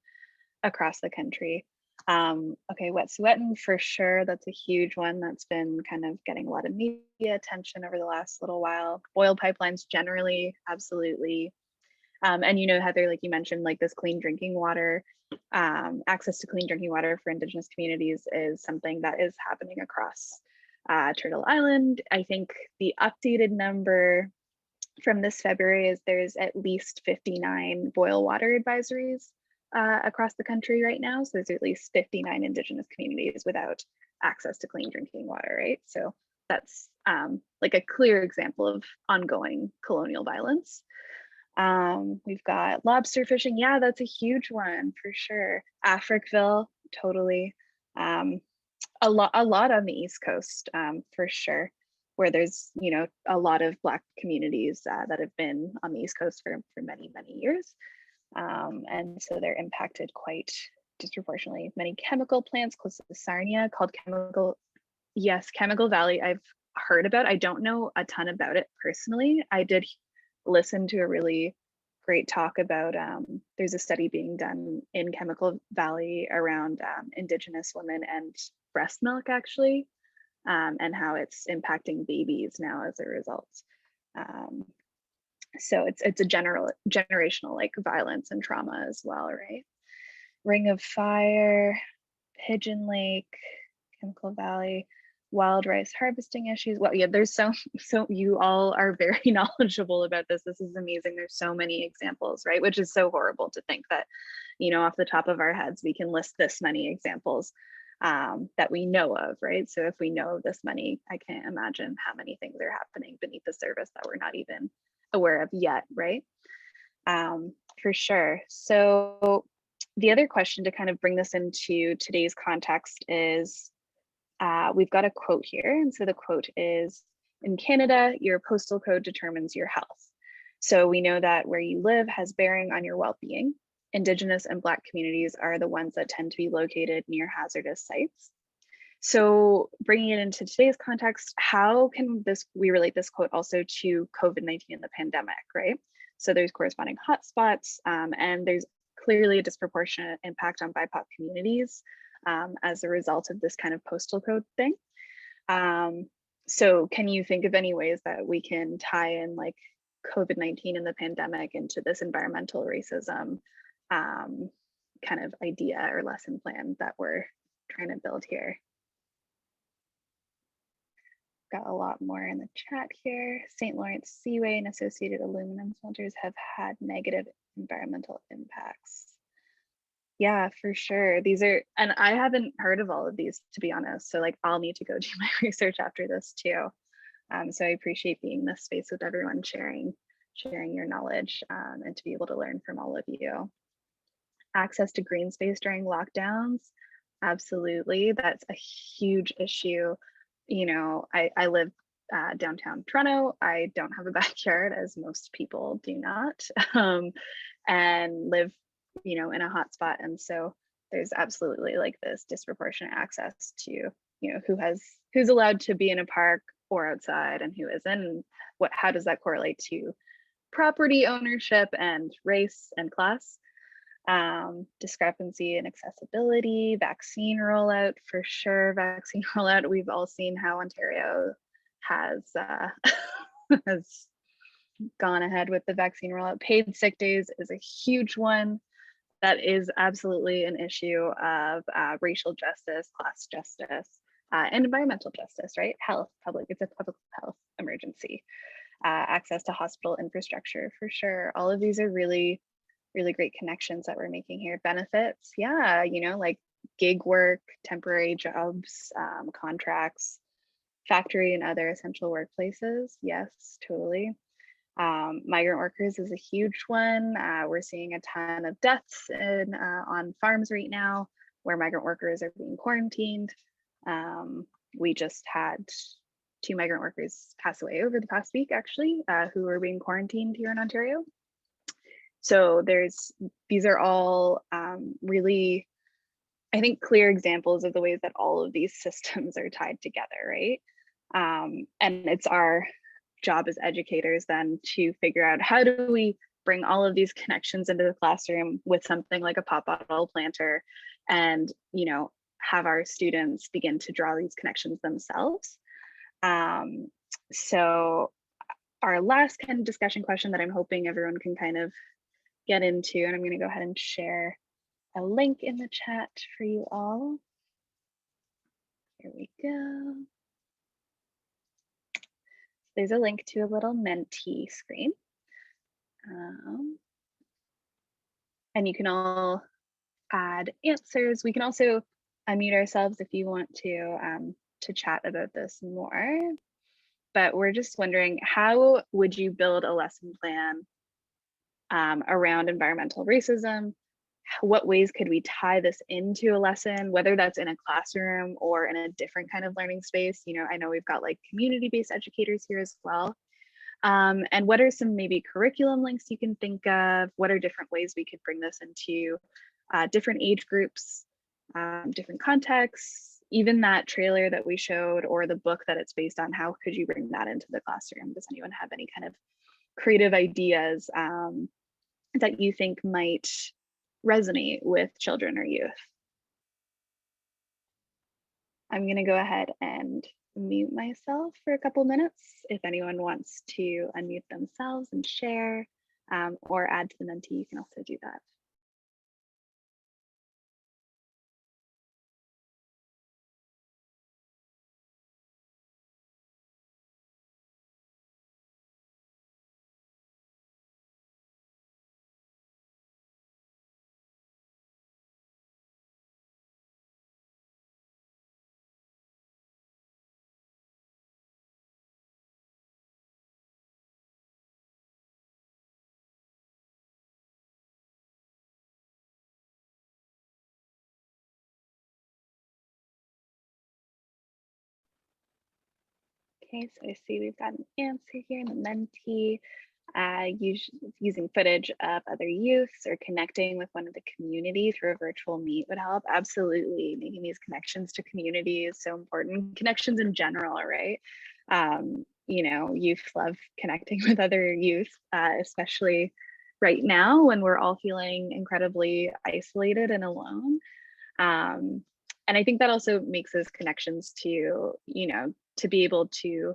across the country. Okay, Wet'suwet'en for sure. That's a huge one that's been kind of getting a lot of media attention over the last little while. Oil pipelines generally, absolutely. And Heather, like you mentioned, like this clean drinking water, access to clean drinking water for Indigenous communities is something that is happening across Turtle Island. I think the updated number from this February is there's at least 59 boil water advisories across the country right now. So there's at least 59 Indigenous communities without access to clean drinking water, right? So that's like a clear example of ongoing colonial violence. We've got lobster fishing. Yeah, that's a huge one for sure. Africville, totally. A lot on the East Coast for sure, where there's a lot of Black communities that have been on the East Coast for many years, and so they're impacted quite disproportionately. Many chemical plants close to Sarnia called Chemical Valley. I've heard about. I don't know a ton about it personally. I did listen to a really great talk about, there's a study being done in Chemical Valley around Indigenous women and breast milk actually, and how it's impacting babies now as a result. So it's a generational like violence and trauma as well, right? Ring of Fire, Pigeon Lake, Chemical Valley, wild rice harvesting issues. Well, yeah, there's so you all are very knowledgeable about this. This is amazing. There's so many examples, right? Which is so horrible to think that, you know, off the top of our heads, we can list this many examples that we know of, right? So if we know of this many, I can't imagine how many things are happening beneath the surface that we're not even aware of yet, right? For sure. So the other question to kind of bring this into today's context is, we've got a quote here. And so the quote is, in Canada, your postal code determines your health. So we know that where you live has bearing on your well-being. Indigenous and Black communities are the ones that tend to be located near hazardous sites. So bringing it into today's context, how can we relate this quote also to COVID-19 and the pandemic, right? So there's corresponding hotspots, and there's clearly a disproportionate impact on BIPOC communities as a result of this kind of postal code thing. So can you think of any ways that we can tie in like COVID-19 and the pandemic into this environmental racism kind of idea or lesson plan that we're trying to build here? Got a lot more in the chat here. St. Lawrence Seaway and associated aluminum smelters have had negative environmental impacts. Yeah, for sure. These are, and I haven't heard of all of these, to be honest. So like, I'll need to go do my research after this too. So I appreciate being in this space with everyone, sharing your knowledge, and to be able to learn from all of you. Access to green space during lockdowns. Absolutely, that's a huge issue. You know, I live downtown Toronto. I don't have a backyard, as most people do not, and live, you know, in a hotspot. And so there's absolutely like this disproportionate access to, you know, who's allowed to be in a park or outside and who isn't. And how does that correlate to property ownership and race and class? Discrepancy in accessibility, vaccine rollout, for sure. Vaccine rollout. We've all seen how Ontario has has gone ahead with the vaccine rollout. Paid sick days is a huge one. That is absolutely an issue of racial justice, class justice, and environmental justice, right? Health, it's a public health emergency. Access to hospital infrastructure, for sure. All of these are really great connections that we're making here. Benefits, yeah, you know, like gig work, temporary jobs, contracts, factory and other essential workplaces. Yes, totally. Migrant workers is a huge one. We're seeing a ton of deaths on farms right now where migrant workers are being quarantined. We just had 2 migrant workers pass away over the past week, actually, who were being quarantined here in Ontario. So these are all really, I think, clear examples of the ways that all of these systems are tied together, right? And it's our job as educators then to figure out, how do we bring all of these connections into the classroom with something like a pop bottle planter, and, you know, have our students begin to draw these connections themselves. So our last kind of discussion question that I'm hoping everyone can kind of get into, and I'm going to go ahead and share a link in the chat for you all. Here we go. There's a link to a little Menti screen. And you can all add answers. We can also unmute ourselves if you want to chat about this more. But we're just wondering, how would you build a lesson plan around environmental racism? What ways could we tie this into a lesson, whether that's in a classroom or in a different kind of learning space? You know, I know we've got like community-based educators here as well. And what are some maybe curriculum links you can think of? What are different ways we could bring this into different age groups, different contexts? Even that trailer that we showed, or the book that it's based on, how could you bring that into the classroom? Does anyone have any kind of creative ideas that you think might resonate with children or youth? I'm going to go ahead and mute myself for a couple minutes. If anyone wants to unmute themselves and share or add to the Menti, you can also do that. Okay, so I see we've got an answer here in the Menti. Using footage of other youths or connecting with one of the community through a virtual meet would help. Absolutely, making these connections to community is so important. Connections in general, right? You know, youth love connecting with other youth, especially right now when we're all feeling incredibly isolated and alone. And I think that also makes those connections to, you know, to be able to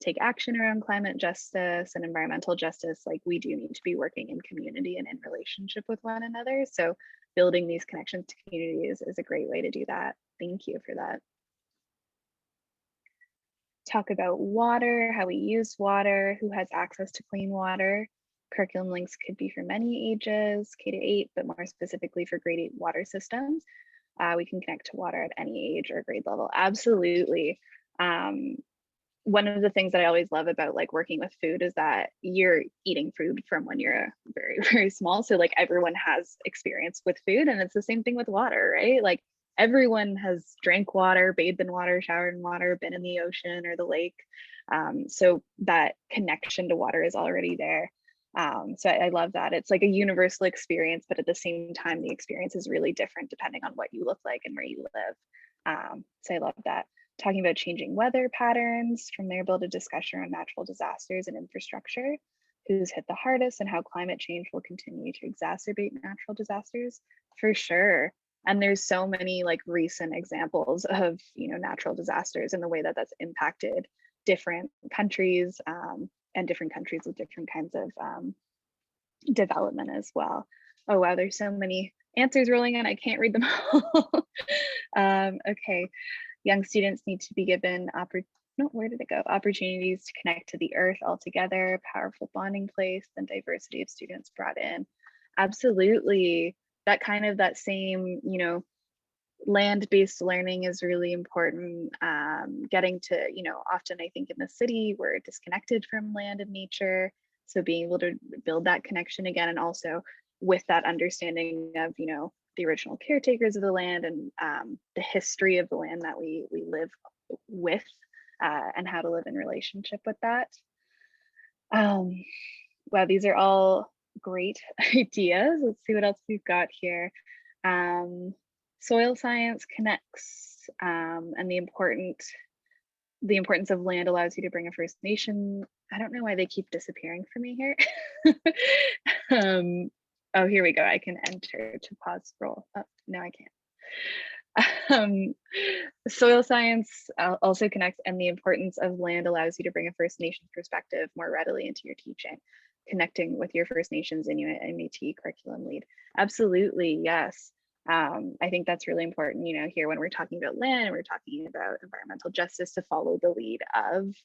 take action around climate justice and environmental justice. Like, we do need to be working in community and in relationship with one another. So building these connections to communities is a great way to do that. Thank you for that. Talk about water, how we use water, who has access to clean water. Curriculum links could be for many ages, K-8, but more specifically for grade 8 water systems. We can connect to water at any age or grade level. Absolutely. One of the things that I always love about like working with food is that you're eating food from when you're very, very small. So like everyone has experience with food, and it's the same thing with water, right? Like everyone has drank water, bathed in water, showered in water, been in the ocean or the lake. So that connection to water is already there. So I love that. It's like a universal experience, but at the same time, the experience is really different depending on what you look like and where you live. So I love that. Talking about changing weather patterns, from there build a discussion on natural disasters and infrastructure, who's hit the hardest and how climate change will continue to exacerbate natural disasters, for sure. And there's so many like recent examples of, you know, natural disasters and the way that that's impacted different countries and different countries with different kinds of development as well. Oh wow, there's so many answers rolling in, I can't read them all. Okay. Young students need to be given opportunities to connect to the earth altogether, powerful bonding place, and diversity of students brought in. Absolutely. That same, you know, land-based learning is really important. Getting to, you know, often I think in the city, we're disconnected from land and nature. So being able to build that connection again, and also with that understanding of, you know, the original caretakers of the land and the history of the land that we live with, and how to live in relationship with that. Wow, these are all great ideas. Let's see what else we've got here. Soil science connects, and the importance of land allows you to bring a First Nation. I don't know why they keep disappearing for me here. Oh, here we go. I can enter to pause scroll. Oh, no, I can't. Soil science also connects, and the importance of land allows you to bring a First Nations perspective more readily into your teaching, connecting with your First Nations Inuit and Métis curriculum lead. Absolutely, yes. I think that's really important, you know, here when we're talking about land and we're talking about environmental justice, to follow the lead of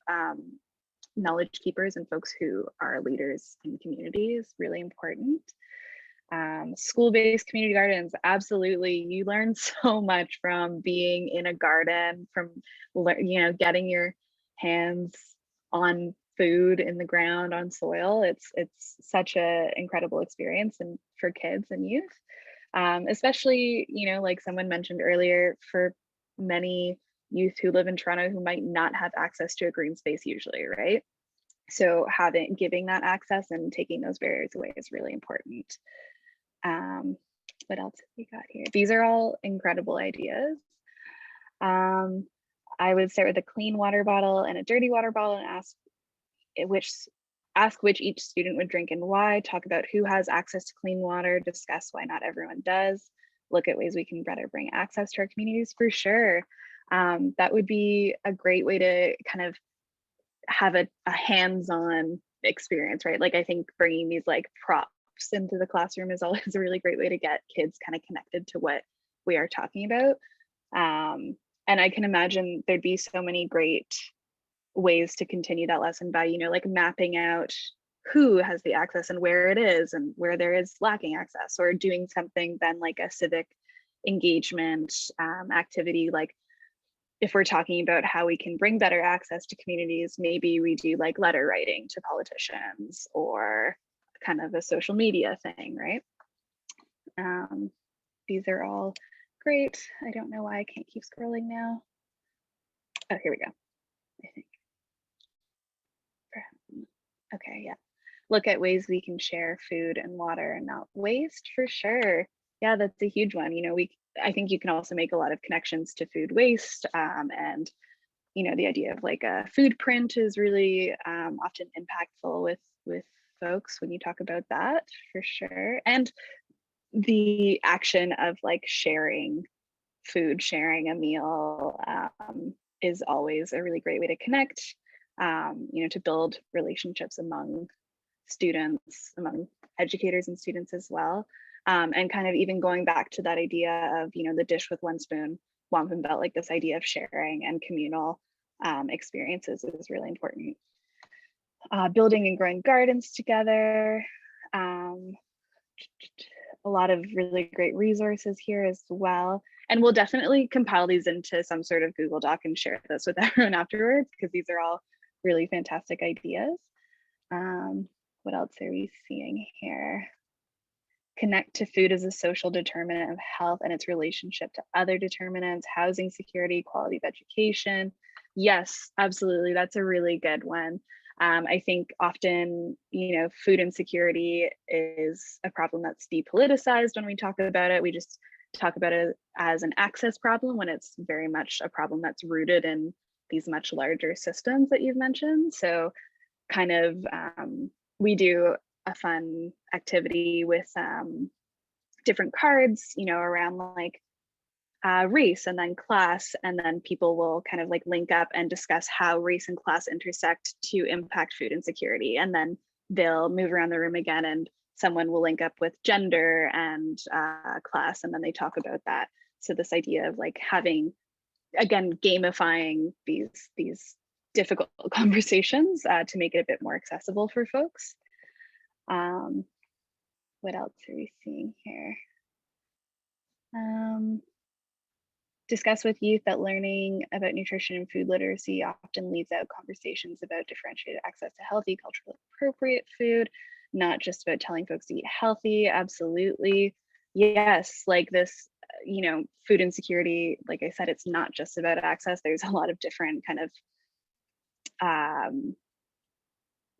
knowledge keepers and folks who are leaders in communities, really important. School-based community gardens, absolutely. You learn so much from being in a garden, from, you know, getting your hands on food in the ground, on soil. It's such an incredible experience, and for kids and youth, especially, you know, like someone mentioned earlier, for many youth who live in Toronto who might not have access to a green space usually, right? So giving that access and taking those barriers away is really important. What else have we got here? These are all incredible ideas. I would start with a clean water bottle and a dirty water bottle and ask which ask which each student would drink and why, talk about who has access to clean water, discuss why not everyone does, look at ways we can better bring access to our communities for sure. That would be a great way to kind of have a hands-on experience, right? Like I think bringing these like props into the classroom is always a really great way to get kids kind of connected to what we are talking about. And I can imagine there'd be so many great ways to continue that lesson by, you know, like mapping out who has the access and where it is and where there is lacking access, or doing something then like a civic engagement activity. Like if we're talking about how we can bring better access to communities, maybe we do like letter writing to politicians or kind of a social media thing, right? These are all great. I don't know why I can't keep scrolling now. Oh, here we go, I think. Okay, yeah. Look at ways we can share food and water and not waste, for sure. Yeah, that's a huge one. You know, I think you can also make a lot of connections to food waste, and you know, the idea of like a food print is really often impactful with folks when you talk about that, for sure. And the action of like sharing food, sharing a meal is always a really great way to connect, you know, to build relationships among students, among educators and students as well. And kind of even going back to that idea of, you know, the dish with one spoon, wampum belt, like this idea of sharing and communal experiences is really important. Building and growing gardens together. A lot of really great resources here as well. And we'll definitely compile these into some sort of Google Doc and share this with everyone afterwards, because these are all really fantastic ideas. What else are we seeing here? Connect to food as a social determinant of health and its relationship to other determinants, housing security, quality of education. Yes, absolutely. That's a really good one. I think often, you know, food insecurity is a problem that's depoliticized when we talk about it. We just talk about it as an access problem when it's very much a problem that's rooted in these much larger systems that you've mentioned. So kind of, we do a fun activity with different cards, you know, around like race and then class, and then people will kind of like link up and discuss how race and class intersect to impact food insecurity. And then they'll move around the room again and someone will link up with gender and class, and then they talk about that. So this idea of like having, again, gamifying these difficult conversations to make it a bit more accessible for folks. What else are we seeing here? Discuss with youth that learning about nutrition and food literacy often leads out conversations about differentiated access to healthy, culturally appropriate food, not just about telling folks to eat healthy. Absolutely. Yes, like this, you know, food insecurity, like I said, it's not just about access. There's a lot of different kind of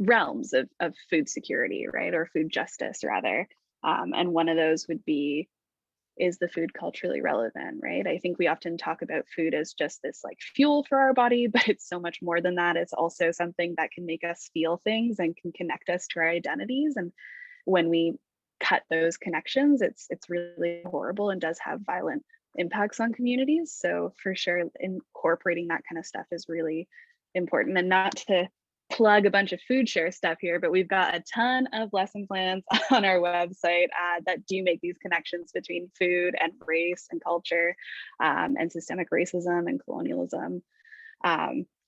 realms of food security, right? Or food justice rather. And one of those would be, is the food culturally relevant, right? I think we often talk about food as just this like fuel for our body, but it's so much more than that. It's also something that can make us feel things and can connect us to our identities. And when we cut those connections, it's really horrible and does have violent impacts on communities. So for sure, incorporating that kind of stuff is really important. And not to plug a bunch of FoodShare stuff here, but we've got a ton of lesson plans on our website that do make these connections between food and race and culture and systemic racism and colonialism.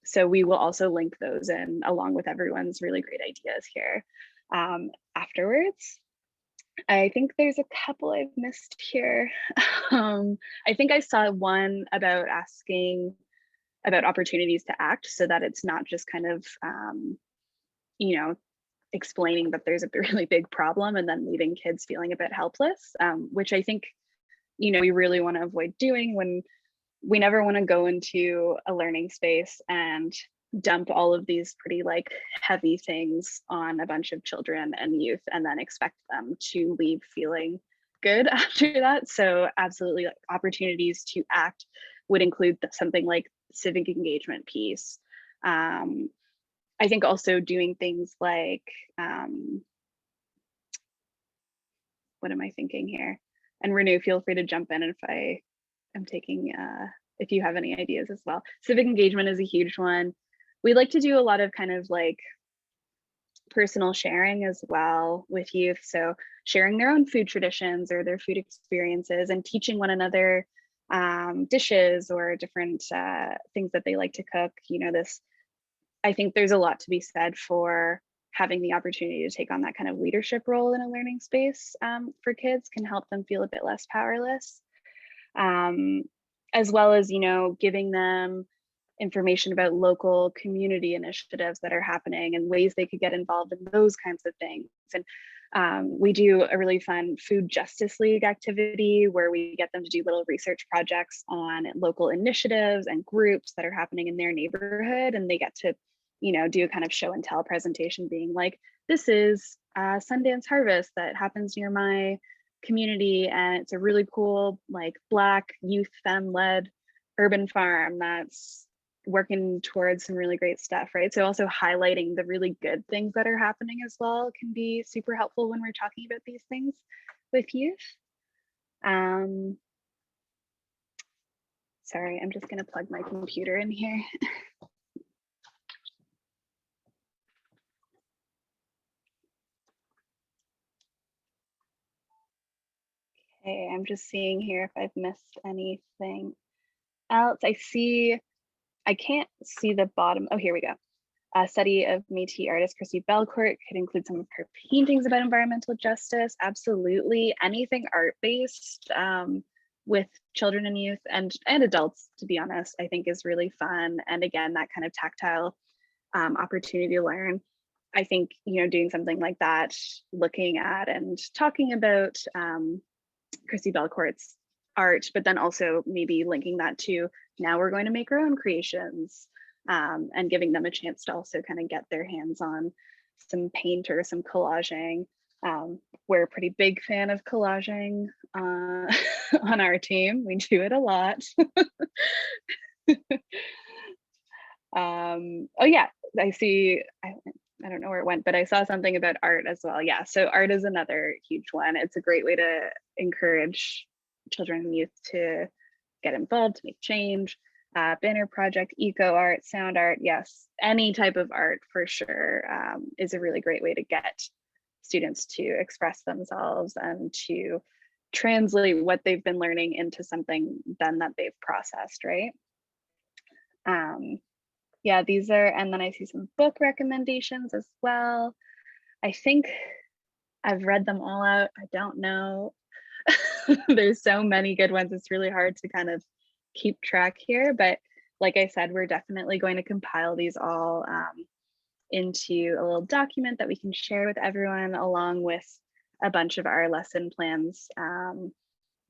So we will also link those in along with everyone's really great ideas here afterwards. I think there's a couple I've missed here. I think I saw one about asking about opportunities to act, so that it's not just kind of, you know, explaining that there's a really big problem and then leaving kids feeling a bit helpless, which I think, you know, we really want to avoid doing. When we never want to go into a learning space and dump all of these pretty like heavy things on a bunch of children and youth and then expect them to leave feeling good after that. So absolutely, like, opportunities to act would include something like civic engagement piece, I think also doing things like, what am I thinking here? And Renew, feel free to jump in if I am taking, if you have any ideas as well. Civic engagement is a huge one. We like to do a lot of kind of like personal sharing as well with youth. So sharing their own food traditions or their food experiences and teaching one another dishes or different things that they like to cook. You know, this, I think there's a lot to be said for having the opportunity to take on that kind of leadership role in a learning space for kids can help them feel a bit less powerless. As well as, you know, giving them information about local community initiatives that are happening and ways they could get involved in those kinds of things. And we do a really fun Food Justice League activity where we get them to do little research projects on local initiatives and groups that are happening in their neighborhood. And they get to, you know, do a kind of show and tell presentation being like, this is Sundance Harvest that happens near my community. And it's a really cool, like Black youth femme-led urban farm that's working towards some really great stuff, right? So also highlighting the really good things that are happening as well can be super helpful when we're talking about these things with youth. Sorry, I'm just gonna plug my computer in here. Okay, I'm just seeing here if I've missed anything else. I can't see the bottom. Oh, here we go. A study of Métis artist Christy Belcourt could include some of her paintings about environmental justice. Absolutely, anything art-based with children and youth and adults, to be honest, I think is really fun. And again, that kind of tactile opportunity to learn. I think, you know, doing something like that, looking at and talking about Christy Belcourt's art, but then also maybe linking that to now we're going to make our own creations and giving them a chance to also kind of get their hands on some paint or some collaging. We're a pretty big fan of collaging on our team. We do it a lot. Oh yeah, I see, I don't know where it went, but I saw something about art as well. Yeah, so art is another huge one. It's a great way to encourage children and youth to get involved, to make change. Banner project, eco art, sound art, yes, any type of art for sure is a really great way to get students to express themselves and to translate what they've been learning into something then that they've processed, right? Yeah, these are, and then I see some book recommendations as well. I think I've read them all out. I don't know. There's so many good ones. It's really hard to kind of keep track here, but like I said, we're definitely going to compile these all into a little document that we can share with everyone, along with a bunch of our lesson plans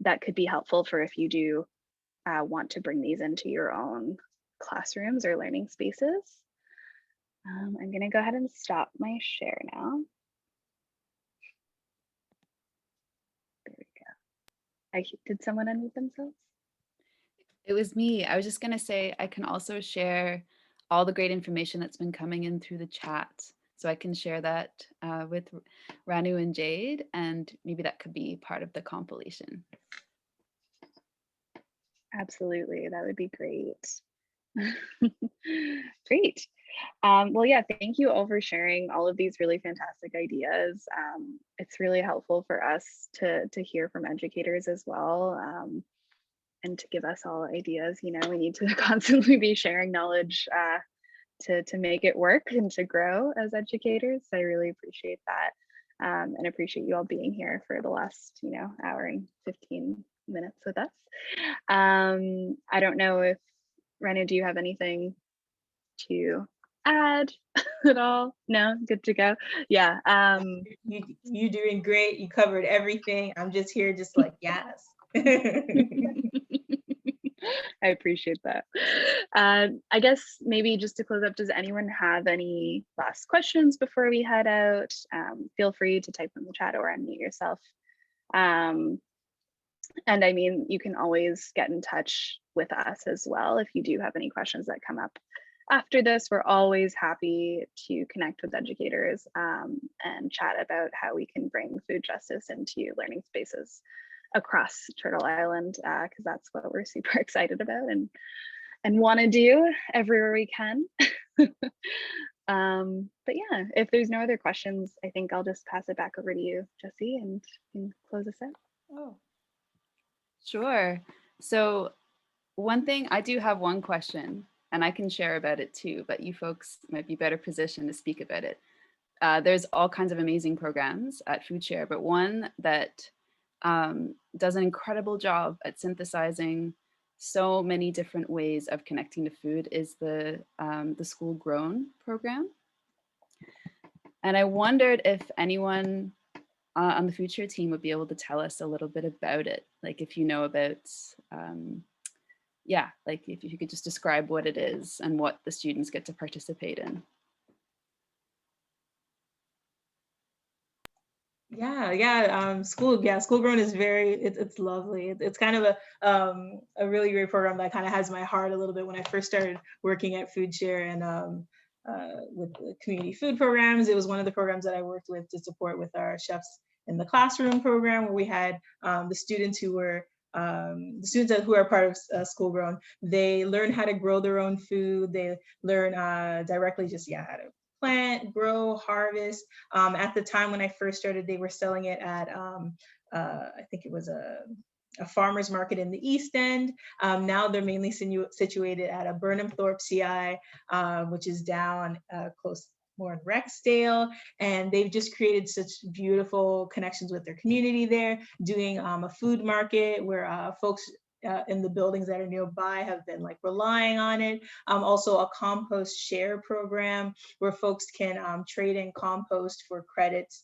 that could be helpful for if you do want to bring these into your own classrooms or learning spaces. I'm going to go ahead and stop my share now. There we go. Did someone unmute themselves? It was me. I was just going to say I can also share all the great information that's been coming in through the chat. So I can share that with Ranu and Jade, and maybe that could be part of the compilation. Absolutely, that would be great. Great. Well, yeah, thank you all for sharing all of these really fantastic ideas. It's really helpful for us to hear from educators as well, and to give us all ideas. You know, we need to constantly be sharing knowledge to make it work and to grow as educators. So I really appreciate that, and appreciate you all being here for the last, you know, hour and 15 minutes with us. I don't know if Renu, do you have anything to add at all? No, good to go. Yeah. You're doing great. You covered everything. I'm just here, just like, yes. I appreciate that. I guess maybe just to close up, does anyone have any last questions before we head out? Feel free to type in the chat or unmute yourself. And I mean, you can always get in touch with us as well if you do have any questions that come up after this, we're always happy to connect with educators and chat about how we can bring food justice into learning spaces across Turtle Island, because that's what we're super excited about and want to do everywhere we can. But yeah, if there's no other questions, I think I'll just pass it back over to you, Jesse, and close us out. Oh, sure. So one thing, I do have one question, and I can share about it too, but you folks might be better positioned to speak about it. There's all kinds of amazing programs at FoodShare, but one that does an incredible job at synthesizing so many different ways of connecting to food is the School Grown program. And I wondered if anyone on the FoodShare team would be able to tell us a little bit about it. Like if you know about, yeah, like if you could just describe what it is and what the students get to participate in. School Grown is it's lovely. It's kind of a really great program that kind of has my heart a little bit. When I first started working at FoodShare and with the community food programs, it was one of the programs that I worked with to support with our chefs in the classroom program, where we had the students who are part of School Grown. They learn how to grow their own food. They learn directly just how to plant, grow, harvest. At the time when I first started, they were selling it at I think it was a farmer's market in the East End. Now they're mainly situated at a Burnham Thorpe CI, which is down close more in Rexdale, and they've just created such beautiful connections with their community there, doing a food market where folks in the buildings that are nearby have been like relying on it. Also a compost share program where folks can trade in compost for credits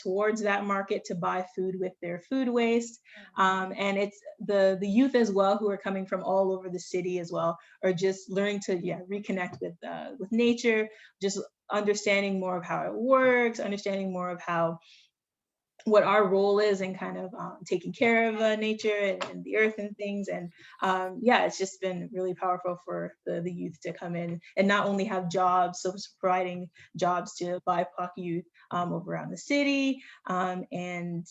towards that market to buy food with their food waste. And it's the youth as well, who are coming from all over the city as well, are just learning to reconnect with nature, just understanding more of how it works, understanding more of what our role is in kind of taking care of nature and the earth and things. And it's just been really powerful for the youth to come in and not only have jobs, so it's providing jobs to BIPOC youth over around the city. This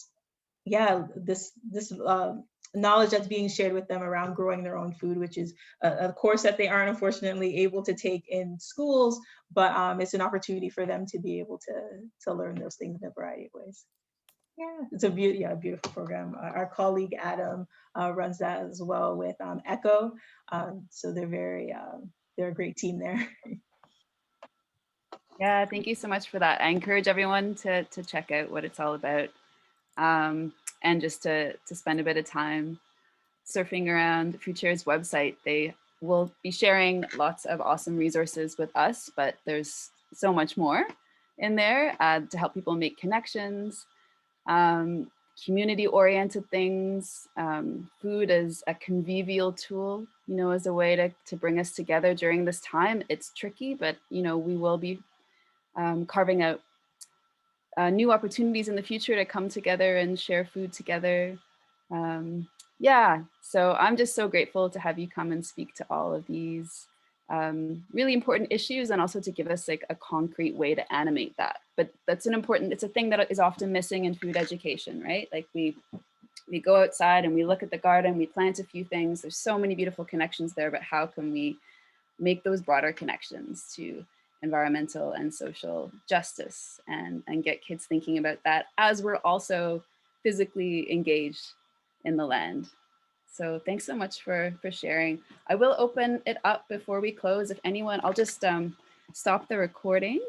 knowledge that's being shared with them around growing their own food, which is a course that they aren't unfortunately able to take in schools, but it's an opportunity for them to be able to learn those things in a variety of ways. Yeah, it's a beautiful program. Our colleague Adam runs that as well with ECHO. So they're a great team there. Yeah, thank you so much for that. I encourage everyone to check out what it's all about, and just to spend a bit of time surfing around FoodShare's website. They will be sharing lots of awesome resources with us, but there's so much more in there to help people make connections. Community-oriented things, food as a convivial tool, as a way to bring us together during this time. It's tricky, but we will be carving out new opportunities in the future to come together and share food together. So I'm just so grateful to have you come and speak to all of these really important issues, and also to give us like a concrete way to animate that. But it's a thing that is often missing in food education, right? Like we go outside and we look at the garden, we plant a few things. There's so many beautiful connections there, but how can we make those broader connections to environmental and social justice and get kids thinking about that as we're also physically engaged in the land. So thanks so much for sharing. I will open it up before we close. If anyone, I'll just stop the recording